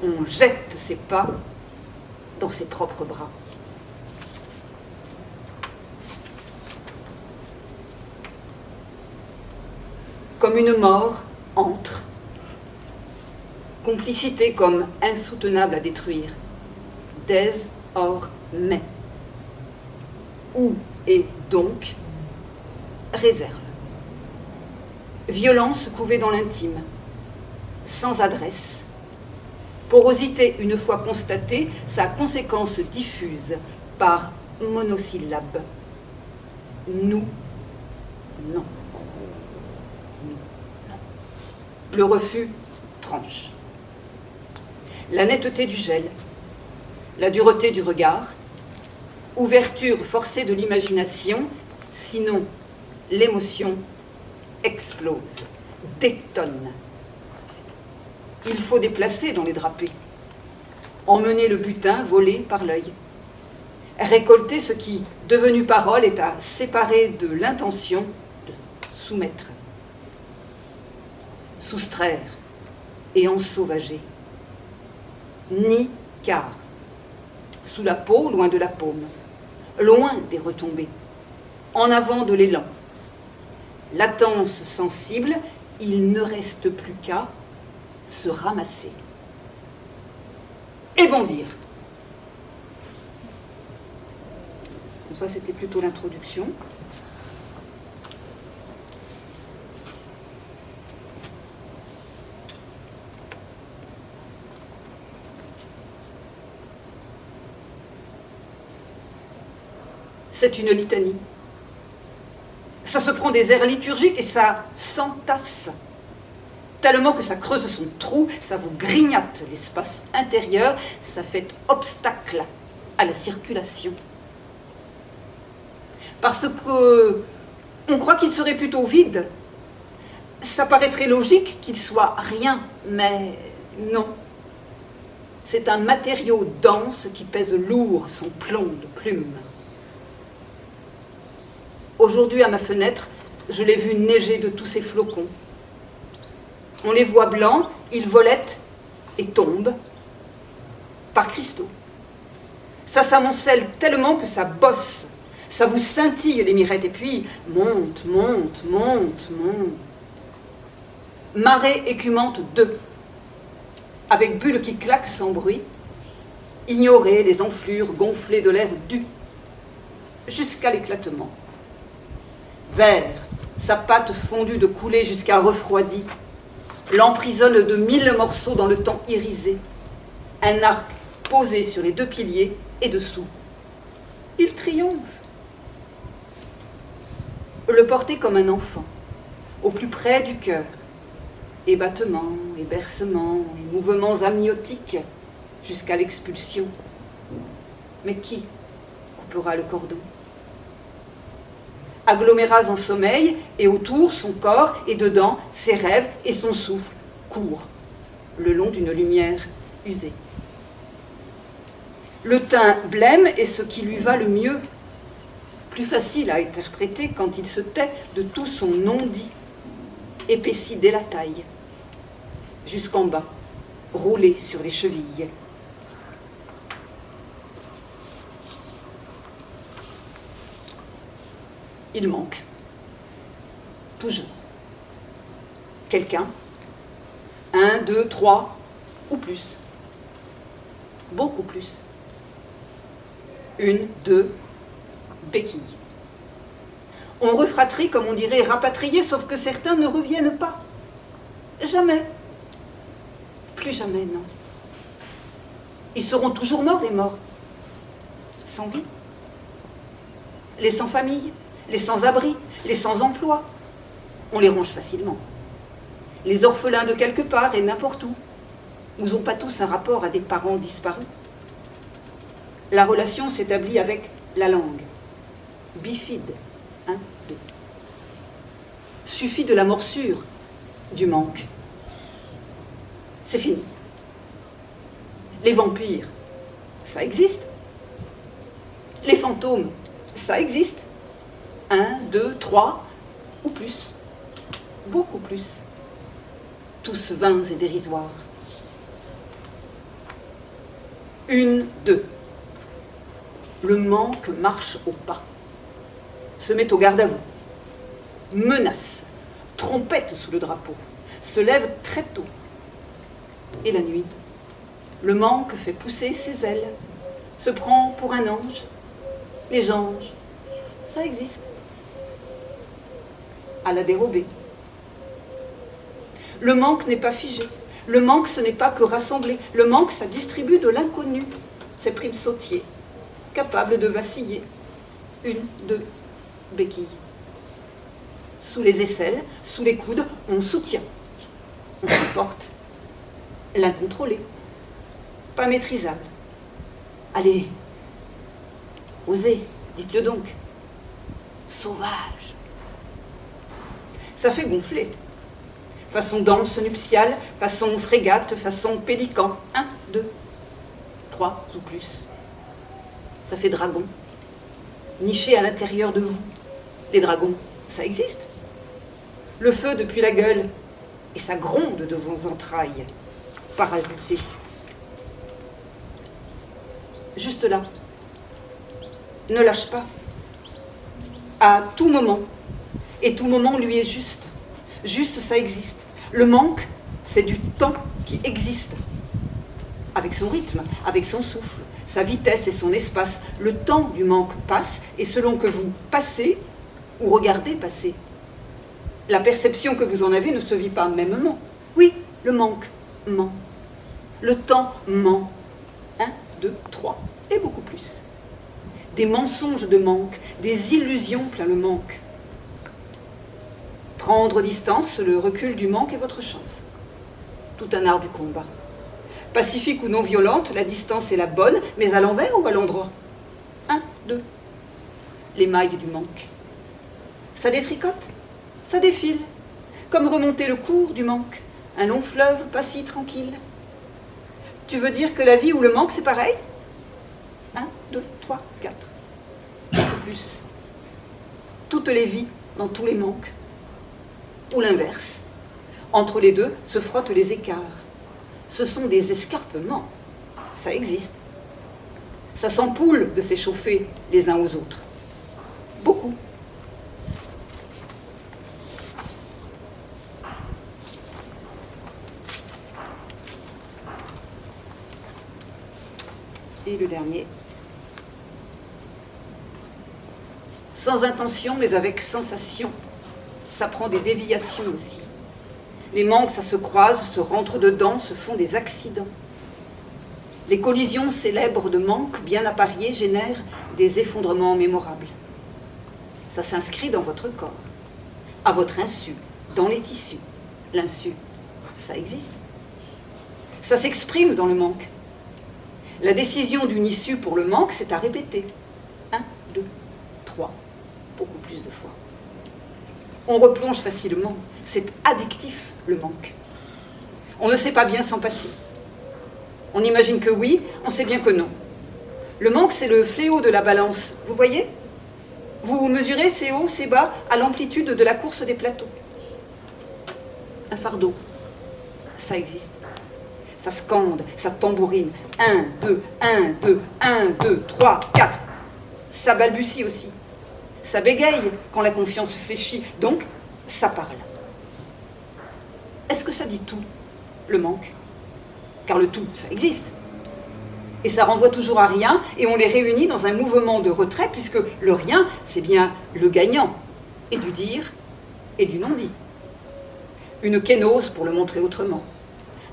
S7: On jette ses pas dans ses propres bras. Comme une mort entre. complicité comme insoutenable à détruire. Désormais. Où est donc réserve. Violence couvée dans l'intime, sans adresse. Porosité une fois constatée, sa conséquence diffuse par monosyllabe. Nous, non. Nous, non. Le refus tranche. La netteté du gel, la dureté du regard, ouverture forcée de l'imagination, sinon l'émotion explose, détonne. Il faut déplacer dans les drapés, emmener le butin volé par l'œil, récolter ce qui, devenu parole, est à séparer de l'intention de soumettre, soustraire et ensauvager. Ni car, sous la peau, loin de la paume, loin des retombées, en avant de l'élan. Latence sensible, il ne reste plus qu'à se ramasser et bondir. Donc ça, c'était plutôt l'introduction. C'est une litanie. Ça se prend des airs liturgiques et ça s'entasse. Tellement que ça creuse son trou, ça vous grignote l'espace intérieur, ça fait obstacle à la circulation. Parce que on croit qu'il serait plutôt vide. Ça paraîtrait logique qu'il soit rien, mais non. C'est un matériau dense qui pèse lourd son plomb de plume. Aujourd'hui, à ma fenêtre, je l'ai vu neiger de tous ces flocons. On les voit blancs, ils volettent et tombent par cristaux. Ça s'amoncelle tellement que ça bosse, ça vous scintille les mirettes, et puis monte, monte, monte, monte. Marée écumante 2, avec bulles qui claquent sans bruit, ignorer les enflures gonflées de l'air dû, jusqu'à l'éclatement. Vert, sa pâte fondue de couler jusqu'à refroidi, l'emprisonne de 1000 morceaux dans le temps irisé. Un arc posé sur les 2 piliers et dessous. Il triomphe. Le porter comme un enfant, au plus près du cœur. Et battements, et bercements, et mouvements amniotiques, jusqu'à l'expulsion. Mais qui coupera le cordon? Agglomérats en sommeil, et autour son corps, et dedans ses rêves et son souffle courent, le long d'une lumière usée. Le teint blême est ce qui lui va le mieux, plus facile à interpréter quand il se tait de tout son non-dit, épaissi dès la taille, jusqu'en bas, roulé sur les chevilles. Il manque. Toujours. Quelqu'un. 1, 2, 3, ou plus. Beaucoup plus. 1, 2, béquilles. On refratrie, comme on dirait rapatrier, sauf que certains ne reviennent pas. Jamais. Plus jamais, non. Ils seront toujours morts, les morts. Sans vie. Les sans famille. Les sans-abri, les sans-emploi, on les range facilement. Les orphelins de quelque part et n'importe où. Nous n'ont pas tous un rapport à des parents disparus. La relation s'établit avec la langue. Bifide. 1, 2. Suffit de la morsure, du manque. C'est fini. Les vampires, ça existe. Les fantômes, ça existe. 1, 2, 3, ou plus. Beaucoup plus. Tous vains et dérisoires. 1, 2. Le manque marche au pas. Se met au garde à vous. Menace. Trompette sous le drapeau. Se lève très tôt. Et la nuit, le manque fait pousser ses ailes, se prend pour un ange. Les anges, ça existe. À la dérobée. Le manque n'est pas figé. Le manque, ce n'est pas que rassembler. Le manque, ça distribue de l'inconnu. Ces primes sautiers, capables de vaciller. 1, 2 béquilles. Sous les aisselles, sous les coudes, on soutient. On supporte. L'incontrôlé. Pas maîtrisable. Allez, osez, dites-le donc. Sauvage. Ça fait gonfler. Façon danse nuptiale, façon frégate, façon pélican. 1, 2, 3 ou plus. Ça fait dragon. Niché à l'intérieur de vous. Les dragons, ça existe. Le feu depuis la gueule, et ça gronde de vos entrailles, parasitées. Juste là. Ne lâche pas. À tout moment. Et tout moment lui est juste. Juste, ça existe. Le manque, c'est du temps qui existe. Avec son rythme, avec son souffle, sa vitesse et son espace. Le temps du manque passe, et selon que vous passez ou regardez passer, la perception que vous en avez ne se vit pas mêmement. Oui, le manque ment. Le temps ment. 1, 2, 3, et beaucoup plus. Des mensonges de manque, des illusions plein le manque. Prendre distance, le recul du manque est votre chance. Tout un art du combat. Pacifique ou non violente, la distance est la bonne, mais à l'envers ou à l'endroit. 1, 2. Les mailles du manque. Ça détricote, ça défile, comme remonter le cours du manque, un long fleuve pas si tranquille. Tu veux dire que la vie ou le manque, c'est pareil? 1, 2, 3, 4. Un peu plus. Toutes les vies dans tous les manques. Ou l'inverse. Entre les deux se frottent les écarts. Ce sont des escarpements. Ça existe. Ça s'ampoule de s'échauffer les uns aux autres. Beaucoup. Et le dernier. Sans intention, mais avec sensation. Ça prend des déviations aussi. Les manques, ça se croise, se rentre dedans, se font des accidents. Les collisions célèbres de manques bien appariées génèrent des effondrements mémorables. Ça s'inscrit dans votre corps, à votre insu, dans les tissus. L'insu, ça existe. Ça s'exprime dans le manque. La décision d'une issue pour le manque, c'est à répéter. 1, 2, 3, beaucoup plus de fois. On replonge facilement. C'est addictif, le manque. On ne sait pas bien s'en passer. On imagine que oui, on sait bien que non. Le manque, c'est le fléau de la balance. Vous voyez? Vous mesurez ces hauts, ces bas à l'amplitude de la course des plateaux. Un fardeau, ça existe. Ça scande, ça tambourine. 1, 2, 1, 2, 1, 2, 3, 4. Ça balbutie aussi. Ça bégaye quand la confiance fléchit. Donc, ça parle. Est-ce que ça dit tout, le manque? Car le tout, ça existe. Et ça renvoie toujours à rien, et on les réunit dans un mouvement de retrait, puisque le rien, c'est bien le gagnant, et du dire, et du non-dit. Une kénose pour le montrer autrement.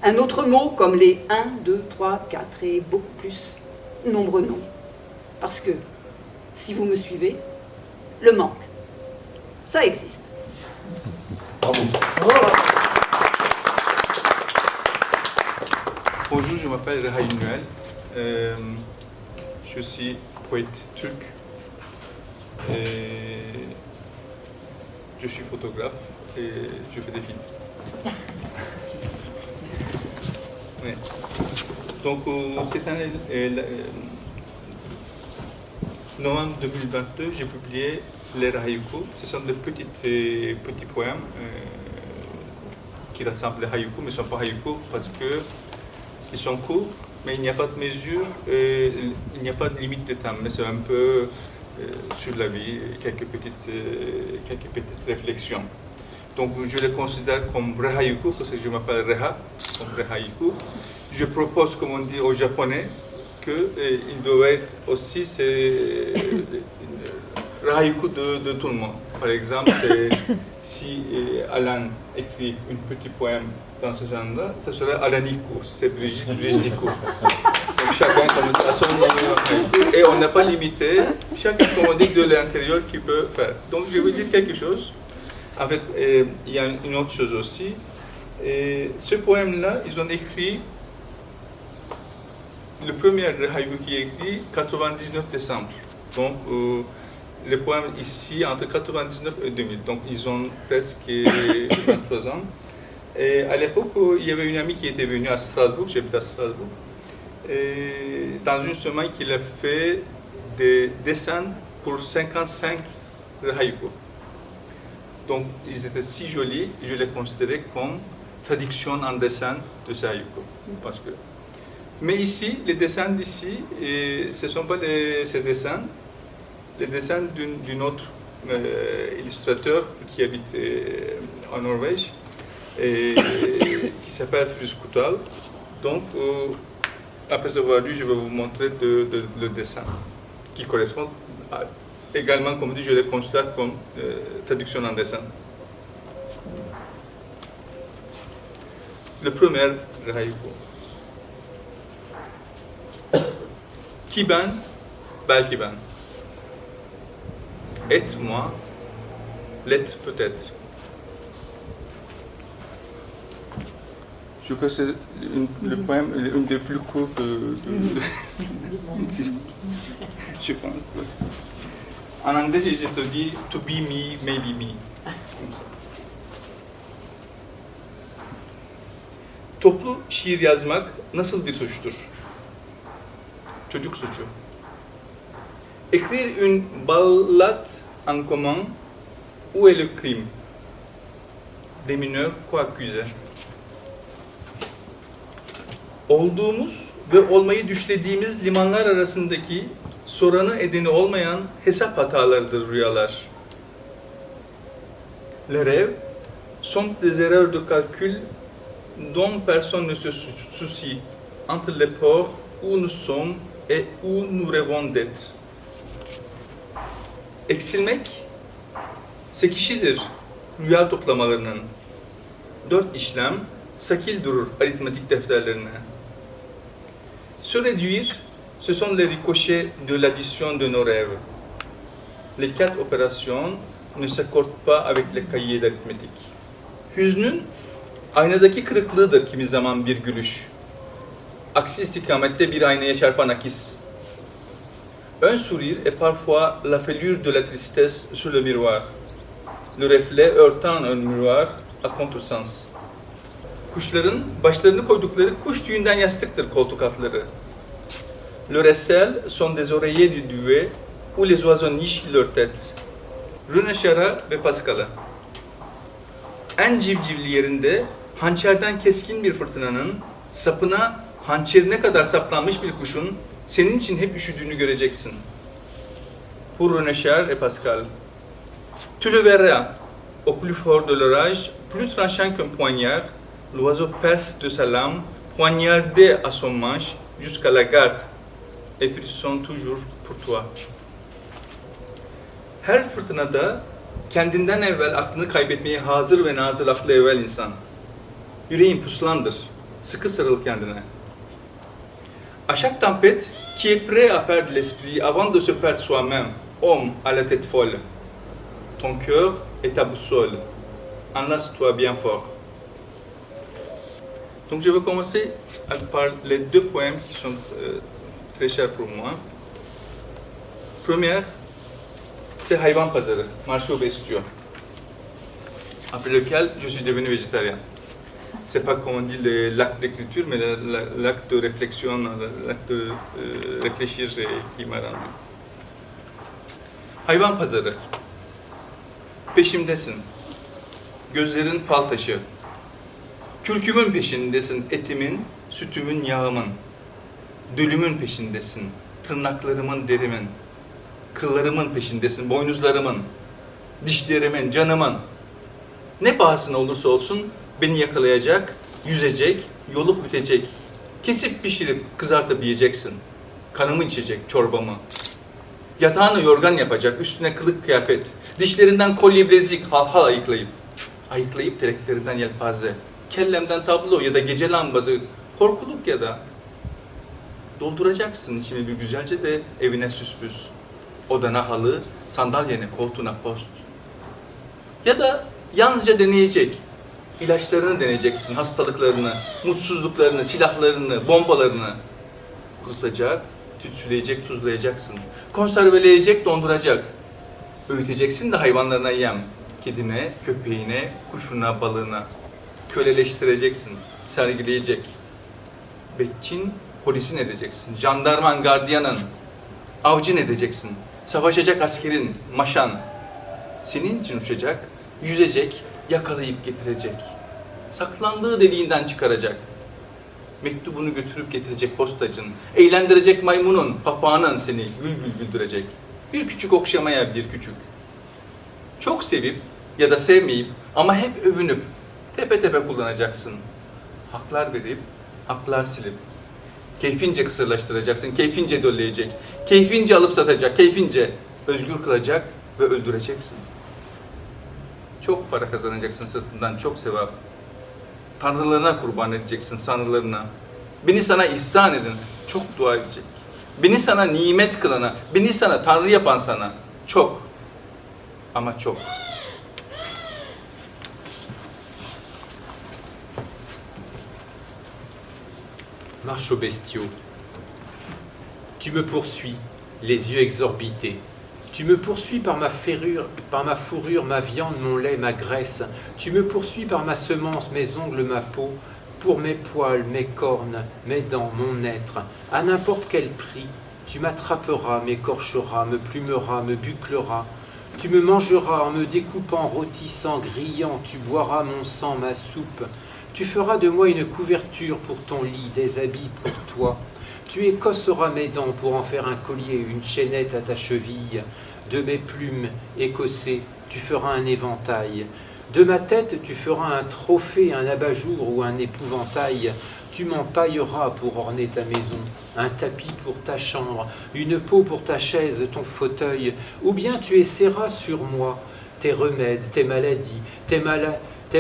S7: Un autre mot comme les 1, 2, 3, 4 et beaucoup plus. Nombreux noms. Parce que, si vous me suivez, le manque, ça existe.
S3: Bravo. Bonjour, je m'appelle Rehaï Noël. Je suis poète turc. Et je suis photographe et je fais des films. Ouais. Donc, cette année, novembre 2022, j'ai publié les haïkus. Ce sont des petits poèmes qui ressemblent les haïkus, mais ne sont pas haïkus parce qu'ils sont courts, mais il n'y a pas de mesure, il n'y a pas de limite de temps, mais c'est un peu sur la vie, quelques petites réflexions. Donc je les considère comme Reha-yuku, parce que je m'appelle Reha, comme Reha-yuku. Je propose, comme on dit aux Japonais, qu'il doit être aussi Reha-yuku de tout le monde. Par exemple, si Alan écrit un petit poème dans ce genre-là, ce serait Alaniku, c'est Brigidiku. Donc chacun, comme on dit, a son nom. Et on n'a pas limité, chacun, comme on dit, de l'intérieur qui peut faire. Donc je vais dire quelque chose. En fait, il y a une autre chose aussi. Et ce poème-là, ils ont écrit, le premier Reha-yuku qui est écrit, 99 décembre. Donc, le poème ici, entre 99 et 2000. Donc, ils ont presque 23 ans. Et à l'époque, il y avait une amie qui était venue à Strasbourg, j'habite à Strasbourg. Et dans une semaine, qu'il a fait des dessins pour 55 Reha-yuku. Donc, ils étaient si jolis, et je les considérais comme traduction en dessin de ces haïkus. Parce que... Mais ici, les dessins d'ici, ce ne sont pas ces dessins, les dessins d'un autre illustrateur qui habite en Norvège, et qui s'appelle Frus Koutal. Donc, après avoir lu, je vais vous montrer le dessin qui correspond à... Également, comme dit, je les considère comme traduction en dessin. Le premier Reha-yuku. Kiban, belki ben. Et moi, l'être peut-être. Je crois que c'est le poème, une des plus courts je pense. En anglais, je te dis to be me, maybe me. Comme ça. Toplu şiir yazmak nasıl bir suçtur? Çocuk suçu. Écrire une ballade en commun, où est le crime? Des mineurs co-accusés. Olduğumuz ve olmayı düşlediğimiz limanlar arasındaki soranı edeni olmayan hesap hatalarıdır rüyalar. Les rêves sont des erreurs de calcul dont personne ne se soucie entre les ports où nous sommes et où nous rêvons d'être. Eksilmek, sekişidir rüya toplamalarının. 4 işlem sakil durur aritmetik defterlerine. Se réduire, ce sont les ricochets de l'addition de nos rêves. Les 4 opérations ne s'accordent pas avec les cahiers d'arithmétique. Hüznün, aynadaki kırıklığıdır kimi zaman bir gülüş. Aksi istikamette bir aynaya çarpan akis. Un sourire est parfois la fêlure de la tristesse sur le miroir. Le reflet heurtant un miroir à contresens. Kuşların başlarını koydukları kuş tüyünden yastıktır koltuk altları. Le recel sont des oreillers du duvet où les oiseaux nichent leur tête. René Chara ve Pascal'a. En civcivli yerinde hançerden keskin bir fırtınanın sapına hançerine kadar saplanmış bir kuşun senin için hep üşüdüğünü göreceksin. Pour René Char et Pascal. Tu le verras, au plus fort de l'orage, plus tranchant qu'un poignard, l'oiseau perce de sa lame, poignardé à son manche, jusqu'à la garde, et frissonne toujours pour toi. Her fırtınada kendinden evvel aklını kaybetmeye hazır ve nazır aklı evvel insan. Yüreğin puslandır, sıkı sarıl kendine. À chaque tempête, qui est prêt à perdre l'esprit avant de se perdre soi-même, homme à la tête folle. Ton cœur est ta boussole. Enlace-toi bien fort. Donc je vais commencer par les 2 poèmes qui sont très chers pour moi. Première, c'est Hayvan Pazarı, Marche aux bestiaux, après lequel je suis devenu végétarien. C'est pas comme on dit l'acte d'écriture, mais l'acte de réflexion, l'acte de réfléchir qui m'a rendu. Hayvan Pazarı. Peşimdesin. Gözlerin fal taşı. Kürkümün peşindesin, etimin, sütümün, yağımın. Dölümün peşindesin, tırnaklarımın, derimin. Kıllarımın peşindesin, boynuzlarımın. Dişlerimin, canımın. Ne pahasına olursa olsun beni yakalayacak, yüzecek, yolup ütecek. Kesip pişirip kızartıp yiyeceksin. Kanımı içecek, çorbamı. Yatağını yorgan yapacak, üstüne kılık kıyafet. Dişlerinden kolye bilezik hal ayıklayıp. Ayıklayıp teleklerinden yelpaze. Kellemden tablo ya da gece lambası. Korkuluk ya da. Dolduracaksın içini bir güzelce de evine süspüs. Odana halı, sandalyene, koltuğuna post. Ya da yalnızca deneyecek. İlaçlarını deneyeceksin, hastalıklarını, mutsuzluklarını, silahlarını, bombalarını. Kurutacak, tütsüleyecek, tuzlayacaksın. Konserveleyecek, donduracak. Öğüteceksin de hayvanlarına yem. Kedine, köpeğine, kuşuna, balığına. Köleleştireceksin, sergileyecek. Bekçin, polisin edeceksin. Jandarman, gardiyanın. Avcın edeceksin. Savaşacak askerin, maşan. Senin için uçacak, yüzecek, yakalayıp getirecek. Saklandığı deliğinden çıkaracak. Mektubunu götürüp getirecek postacın. Eğlendirecek maymunun, papağanın seni gül gül güldürecek. Bir küçük okşamaya bir küçük. Çok sevip ya da sevmeyip ama hep övünüp tepe tepe kullanacaksın. Haklar verip, haklar silip. Keyfince kısırlaştıracaksın, keyfince dölleyecek. Keyfince alıp satacak, keyfince özgür kılacak ve öldüreceksin. Çok para kazanacaksın sırtından, çok sevap. Tanrılarına kurban edeceksin, sanrılarına. Beni sana ihsan edin, çok dua edecek. Beni sana nimet kılana, beni sana Tanrı yapan sana, çok. Ama çok.
S8: Marche aux bestiaux. Tu me poursuis, les yeux exorbités. Tu me poursuis par ma fourrure, ma viande, mon lait, ma graisse. Tu me poursuis par ma semence, mes ongles, ma peau, pour mes poils, mes cornes, mes dents, mon être. À n'importe quel prix, tu m'attraperas, m'écorcheras, me plumeras, me bucleras. Tu me mangeras en me découpant, rôtissant, grillant. Tu boiras mon sang, ma soupe. Tu feras de moi une couverture pour ton lit, des habits pour toi. Tu écosseras mes dents pour en faire un collier, une chaînette à ta cheville. De mes plumes écossées, tu feras un éventail. De ma tête, tu feras un trophée, un abat-jour ou un épouvantail. Tu m'empailleras pour orner ta maison, un tapis pour ta chambre, une peau pour ta chaise, ton fauteuil. Ou bien tu essaieras sur moi tes remèdes, tes maladies, tes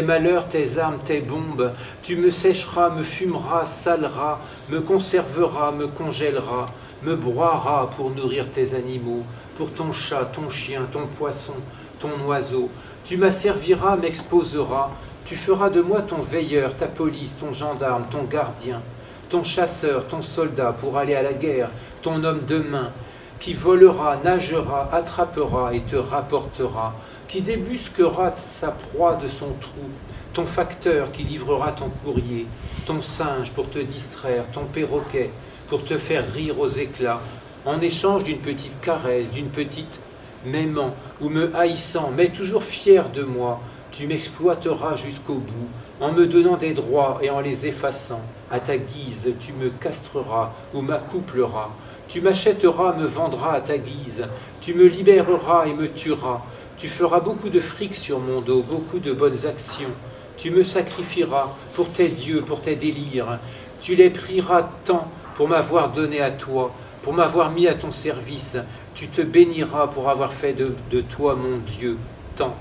S8: malheurs, tes armes, tes bombes. Tu me sécheras, me fumeras, saleras, me conserveras, me congèleras, me broieras pour nourrir tes animaux, pour ton chat, ton chien, ton poisson, ton oiseau. Tu m'asserviras, m'exposeras. Tu feras de moi ton veilleur, ta police, ton gendarme, ton gardien, ton chasseur, ton soldat pour aller à la guerre, ton homme de main, qui volera, nagera, attrapera et te rapportera, qui débusquera sa proie de son trou, ton facteur qui livrera ton courrier, ton singe pour te distraire, ton perroquet pour te faire rire aux éclats, en échange d'une petite caresse, d'une petite m'aimant ou me haïssant, mais toujours fier de moi. Tu m'exploiteras jusqu'au bout, en me donnant des droits et en les effaçant. À ta guise, tu me castreras ou m'accoupleras. Tu m'achèteras, me vendras à ta guise. Tu me libéreras et me tueras. Tu feras beaucoup de fric sur mon dos, beaucoup de bonnes actions. Tu me sacrifieras pour tes dieux, pour tes délires. Tu les prieras tant pour m'avoir donné à toi, pour m'avoir mis à ton service. Tu te béniras pour avoir fait de toi mon Dieu, tant,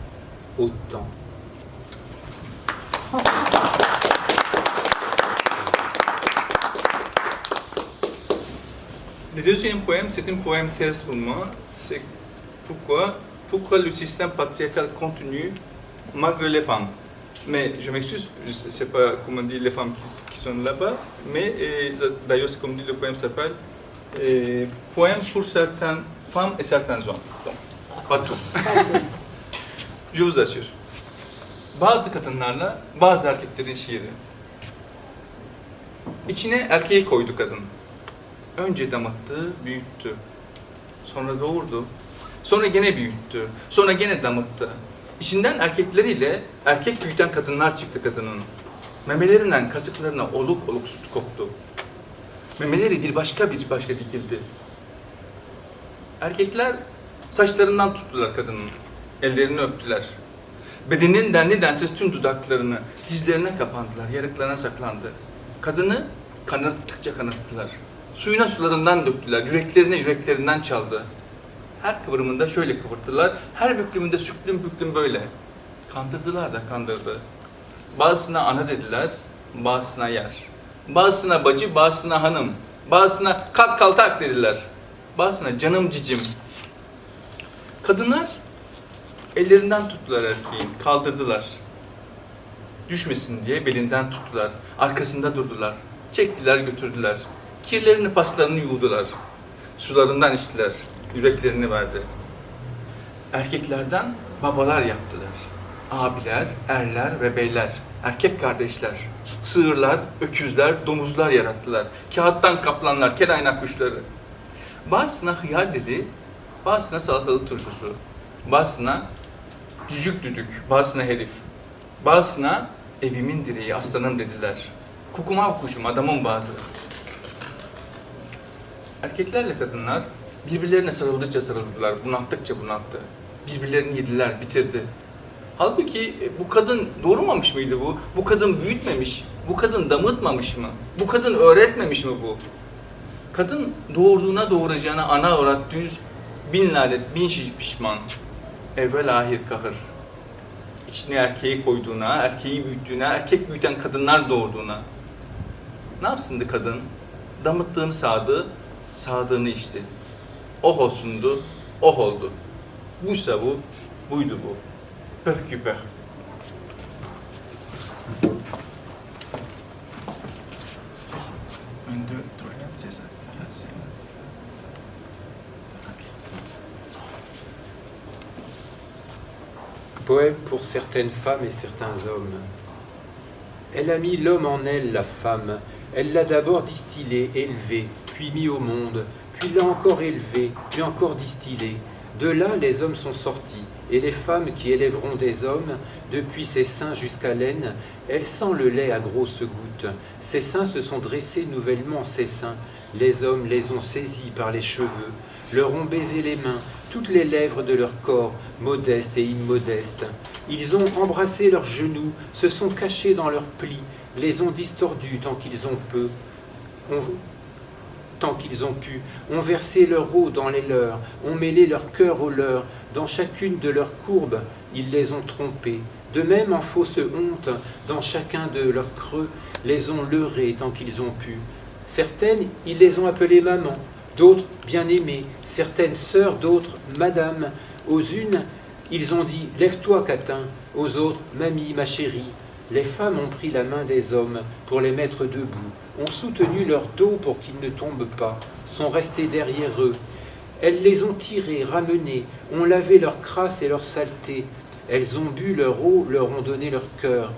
S8: autant.
S3: Le deuxième poème, c'est un poème thèse pour moi. C'est pourquoi le système patriarcal continue malgré les femmes. Mais je m'excuse, je ne sais pas comment dire les femmes qui sont là-bas, mais d'ailleurs, c'est comme dit le poème s'appelle, poème pour certaines femmes et certains hommes. Donc, pas tout. Je vous assure. Bazı kadınlarla bazı erkeklerin şiiri. İçine erkeği koydu kadın. Önce damıttı, büyüttü. Sonra doğurdu. Sonra gene büyüttü. Sonra gene damıttı. İçinden erkekleriyle erkek büyüten kadınlar çıktı kadının. Memelerinden kasıklarına oluk oluk süt koktu. Memeleri bir başka dikildi. Erkekler saçlarından tuttular kadının. Ellerini öptüler. Bedeninden nedensiz tüm dudaklarını dizlerine kapandılar, yarıklarına saklandı. Kadını kanırttıkça kanırttılar. Suyuna sularından döktüler, yüreklerinden çaldı. Her kıvrımında şöyle kıvırttılar, her büklümünde süklüm büklüm böyle. Kandırdılar da kandırdı. Bazısına ana dediler, bazısına yer. Bazısına bacı, bazısına hanım. Bazısına kalk kaltak dediler. Bazısına canım cicim. Kadınlar ellerinden tuttular erkeğin, kaldırdılar. Düşmesin diye belinden tuttular, arkasında durdular. Çektiler, götürdüler. Kirlerini, paslarını yuğdular. Sularından içtiler, yüreklerini verdi. Erkeklerden babalar yaptılar. Abiler, erler ve beyler, erkek kardeşler. Sığırlar, öküzler, domuzlar yarattılar. Kağıttan kaplanlar, kelaynak kuşları. Bazısına hıyar dedi, bazısına salatalık turşusu. Bazısına cücük düdük, bazısına herif. Bazısına evimin direği, aslanım dediler. Kukumav kuşum, adamın bazı. Erkeklerle kadınlar birbirlerine sarıldıkça sarıldılar, bunalttıkça bunalttı. Birbirlerini yediler, bitirdi. Halbuki bu kadın doğurmamış mıydı bu? Bu kadın büyütmemiş, bu kadın damıtmamış mı? Bu kadın öğretmemiş mi bu? Kadın doğurduğuna doğuracağına ana avrat düz, bin lanet, bin pişman. Evvel ahir kahır. İçine erkeği koyduğuna, erkeği büyüttüğüne, erkek büyüten kadınlar doğurduğuna. Ne yapsındı kadın? Damıttığını sağdı, sağdığını içti. Oh olsundu, oh oldu. Buysa bu, buydu bu. Pöh küpeh.
S8: Poème pour certaines femmes et certains hommes. Elle a mis l'homme en elle, la femme. Elle l'a d'abord distillé, élevé, puis mis au monde, puis l'a encore élevé, puis encore distillé. De là, les hommes sont sortis, et les femmes qui élèveront des hommes, depuis ses seins jusqu'à l'aine, elle sent le lait à grosses gouttes. Ses seins se sont dressés nouvellement, ses seins. Les hommes les ont saisis par les cheveux, leur ont baisé les mains, toutes les lèvres de leur corps, modestes et immodestes. Ils ont embrassé leurs genoux, se sont cachés dans leurs plis, les ont distordus tant qu'ils ont pu, ont versé leur eau dans les leurs, ont mêlé leur cœur au leur, dans chacune de leurs courbes, ils les ont trompés. De même, en fausse honte, dans chacun de leurs creux, les ont leurrés tant qu'ils ont pu. Certaines, ils les ont appelées maman, d'autres bien-aimées, certaines sœurs, d'autres madame. Aux unes, ils ont dit « Lève-toi, Catin », aux autres « Mamie, ma chérie ». Les femmes ont pris la main des hommes pour les mettre debout, ont soutenu leur dos pour qu'ils ne tombent pas, sont restées derrière eux. Elles les ont tirés, ramenés, ont lavé leur crasse et leur saleté. Elles ont bu leur eau, leur ont donné leur cœur.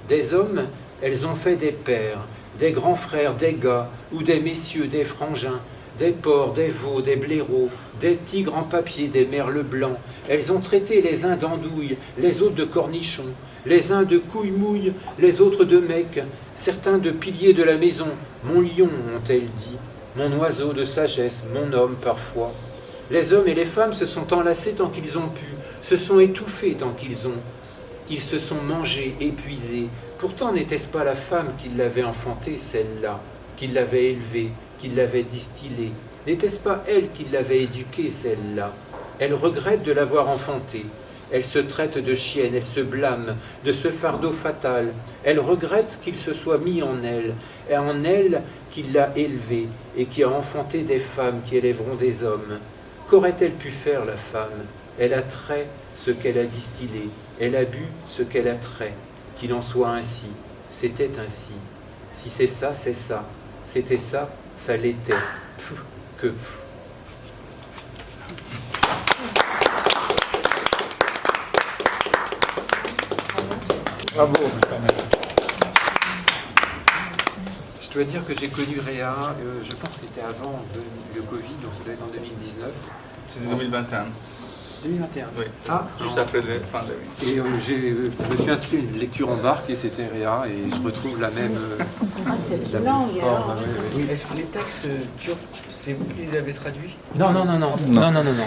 S8: Des hommes, elles ont fait des pères, des grands frères, des gars, ou des messieurs, des frangins, des porcs, des veaux, des blaireaux, des tigres en papier, des merles blancs. Elles ont traité les uns d'andouilles, les autres de cornichons, les uns de couilles-mouilles, les autres de mecs, certains de piliers de la maison. Mon lion, ont-elles dit, mon oiseau de sagesse, mon homme parfois. Les hommes et les femmes se sont enlacés tant qu'ils ont pu, se sont étouffés tant qu'ils ont. Ils se sont mangés, épuisés. Pourtant n'était-ce pas la femme qui l'avait enfantée, celle-là, qui l'avait élevée, qui l'avait distillée. N'était-ce pas elle qui l'avait éduquée, celle-là? Elle regrette de l'avoir enfantée. Elle se traite de chienne, elle se blâme de ce fardeau fatal. Elle regrette qu'il se soit mis en elle, et en elle qui l'a élevée et qui a enfanté des femmes qui élèveront des hommes. Qu'aurait-elle pu faire, la femme? Elle a trait ce qu'elle a distillé, elle a bu ce qu'elle a trait. Qu'il en soit ainsi, c'était ainsi. Si c'est ça, c'est ça. C'était ça, ça l'était. Pfff, que pfff.
S4: Bravo.
S8: Je dois dire que j'ai connu Réa, je pense que c'était avant le Covid, donc ça doit être en 2019.
S3: C'était 2021.
S5: 2021.
S3: Oui,
S5: Ah,
S3: juste après la fin de la vie.
S5: Et je me suis inscrit à une lecture en barque et c'était Réa et je retrouve la même,
S2: Ah, cette
S5: la même
S2: langue,
S5: forme.
S2: alors.
S5: Oui.
S9: Est-ce que les textes turcs, c'est vous qui les avez traduits?
S5: Non.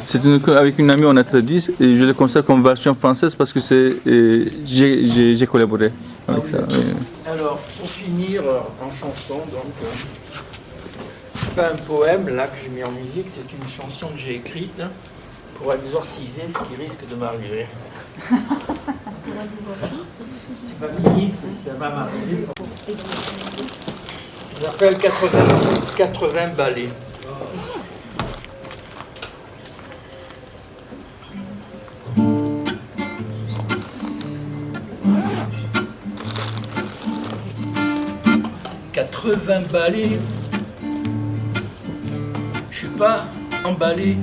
S10: C'est avec une amie, on a traduit et je le considère comme version française parce que j'ai collaboré avec ça. Oui.
S1: Alors, pour finir en chanson, donc, c'est pas un poème là que j'ai mis en musique, c'est une chanson que j'ai écrite pour exorciser ce qui risque de m'arriver. C'est pas ministre, ça va m'arriver. Ça s'appelle 80 balais. « 80 balais, je suis pas emballé.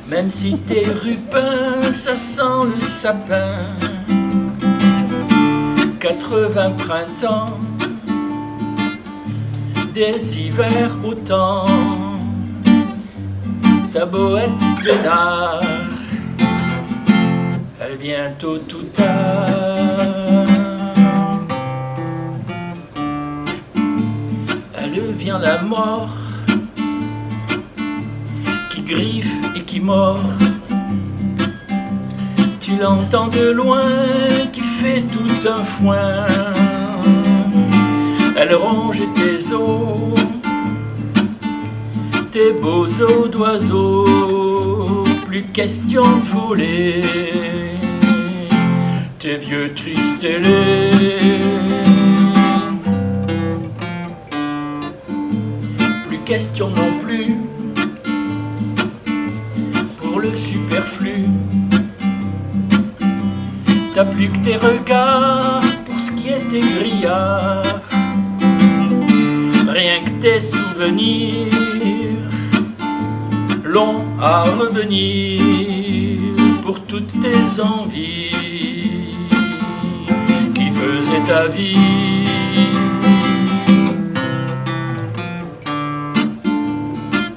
S1: Même si t'es rupin, ça sent le sapin. 80 printemps, des hivers autant. Ta bohème pédard, elle vient tôt ou tard. Elle vient la mort, qui griffe et qui mord. Tu l'entends de loin, qui fait tout un foin. Elle ronge tes os, tes beaux os d'oiseaux. Plus question de voler tes vieux tristes ailés. Plus question non plus pour le superflu. T'as plus que tes regards pour ce qui est tes grillards. Rien que tes souvenirs longs à revenir pour toutes tes envies qui faisaient ta vie.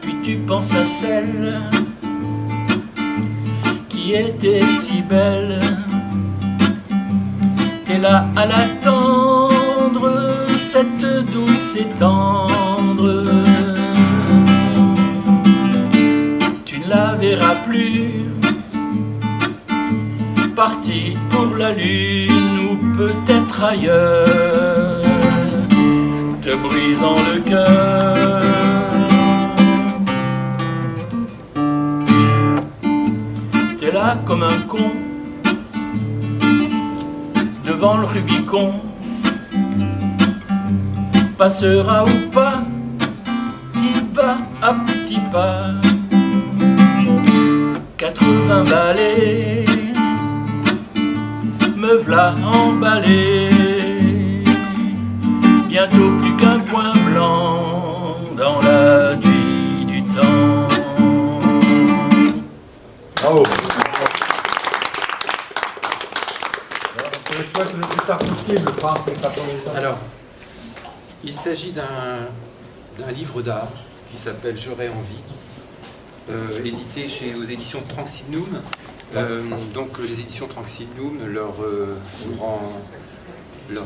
S1: Puis tu penses à celle qui était si belle. T'es là à l'attendre, cette douce et tendre. Tu ne la verras plus, partie pour la lune ou peut-être ailleurs, te brisant le cœur. T'es là comme un con devant le Rubicon. Passera ou pas, t'y vas à petits pas. 80 balais, me v'là emballé. Bientôt plus qu'un point blanc dans la nuit du temps.
S4: Bravo.
S5: Alors, il s'agit d'un livre d'art qui s'appelle J'aurais envie, édité aux éditions Tranximnum. Donc les éditions Tranximnum, leur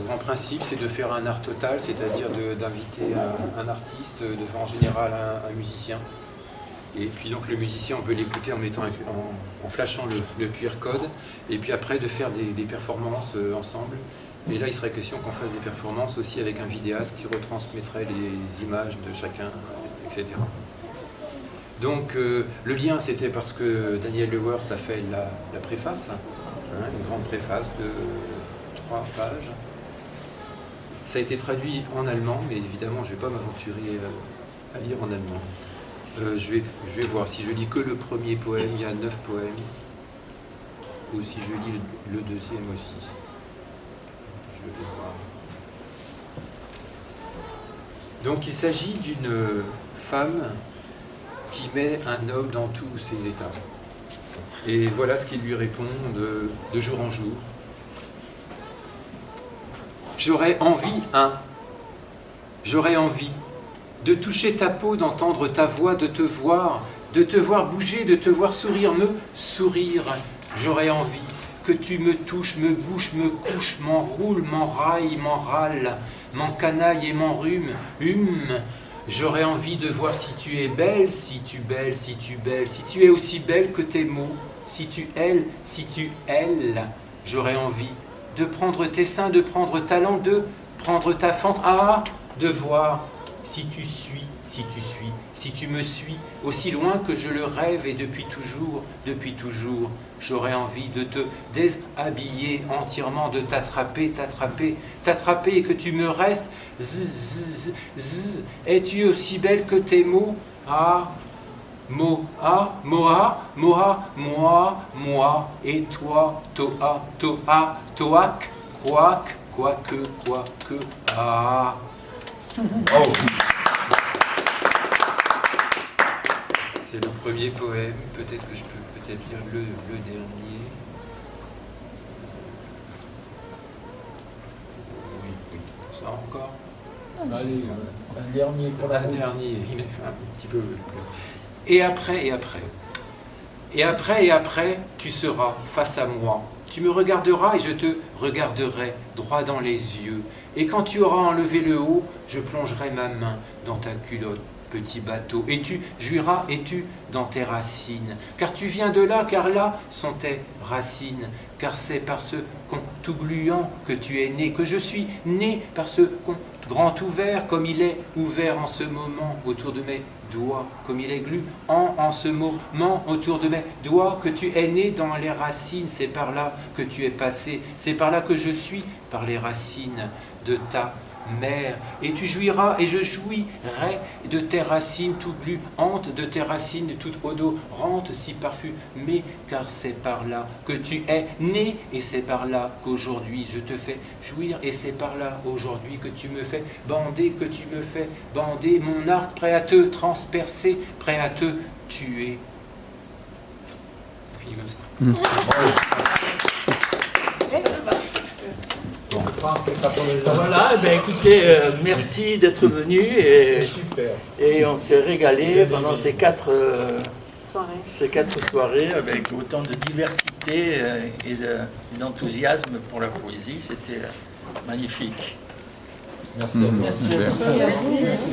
S5: grand principe, c'est de faire un art total, c'est-à-dire d'inviter un artiste, devant en général un musicien. Et puis donc le musicien, on peut l'écouter en flashant le QR code, et puis après de faire des performances ensemble. Et là, il serait question qu'on fasse des performances aussi avec un vidéaste qui retransmettrait les images de chacun, etc. Donc le lien, c'était parce que Daniel Lewers a fait la préface, une grande préface de 3 pages. Ça a été traduit en allemand, mais évidemment, je ne vais pas m'aventurer à lire en allemand. Je vais voir, si je lis que le premier poème, il y a 9 poèmes, ou si je lis le deuxième aussi. Je vais voir. Donc il s'agit d'une femme qui met un homme dans tous ses états. Et voilà ce qu'il lui répond de jour en jour. J'aurais envie de toucher ta peau, d'entendre ta voix, de te voir
S8: de te voir bouger, de te voir sourire, me sourire. J'aurais envie que tu me touches, me bouches, me couches, m'enroule, m'enraille, m'enrâle, m'encanaille et m'enrhume, J'aurais envie de voir si tu es belle, si tu belle, si tu belle, si tu es aussi belle que tes mots, si tu elles, si tu elles. J'aurais envie de prendre tes seins, de prendre ta langue, de prendre ta fente, de voir si tu suis, si tu me suis, aussi loin que je le rêve et depuis toujours, j'aurais envie de te déshabiller entièrement, de t'attraper et que tu me restes. Es-tu aussi belle que tes mots? Moa, moi, et toi, toa, toac, quoique, C'est le premier poème, peut-être que je peux lire le dernier. Oui, ça encore.
S1: Allez, un dernier pour la route.
S8: Dernier, il est un petit peu... Et après, tu seras face à moi. Tu me regarderas et je te regarderai droit dans les yeux. Et quand tu auras enlevé le haut, je plongerai ma main dans ta culotte, petit bateau. Et tu jouiras, et tu dans tes racines. Car tu viens de là, car là sont tes racines. Car c'est par ce compte tout gluant que tu es né, que je suis né par ce compte grand ouvert, comme il est ouvert en ce moment autour de mes doigts, comme il est gluant en ce moment autour de mes doigts, que tu es né dans les racines, c'est par là que tu es passé, c'est par là que je suis, par les racines de ta mère, et tu jouiras et je jouirai de tes racines tout gluantes, de tes racines toutes odorantes, si parfumées, car c'est par là que tu es né, et c'est par là qu'aujourd'hui je te fais jouir, et c'est par là aujourd'hui que tu me fais bander, mon arc prêt à te transpercer, prêt à te tuer. Fini comme ça.
S1: Voilà, ben écoutez, merci d'être venu et on s'est régalé pendant ces quatre soirées avec autant de diversité et d'enthousiasme pour la poésie. C'était magnifique. Merci.
S10: Merci.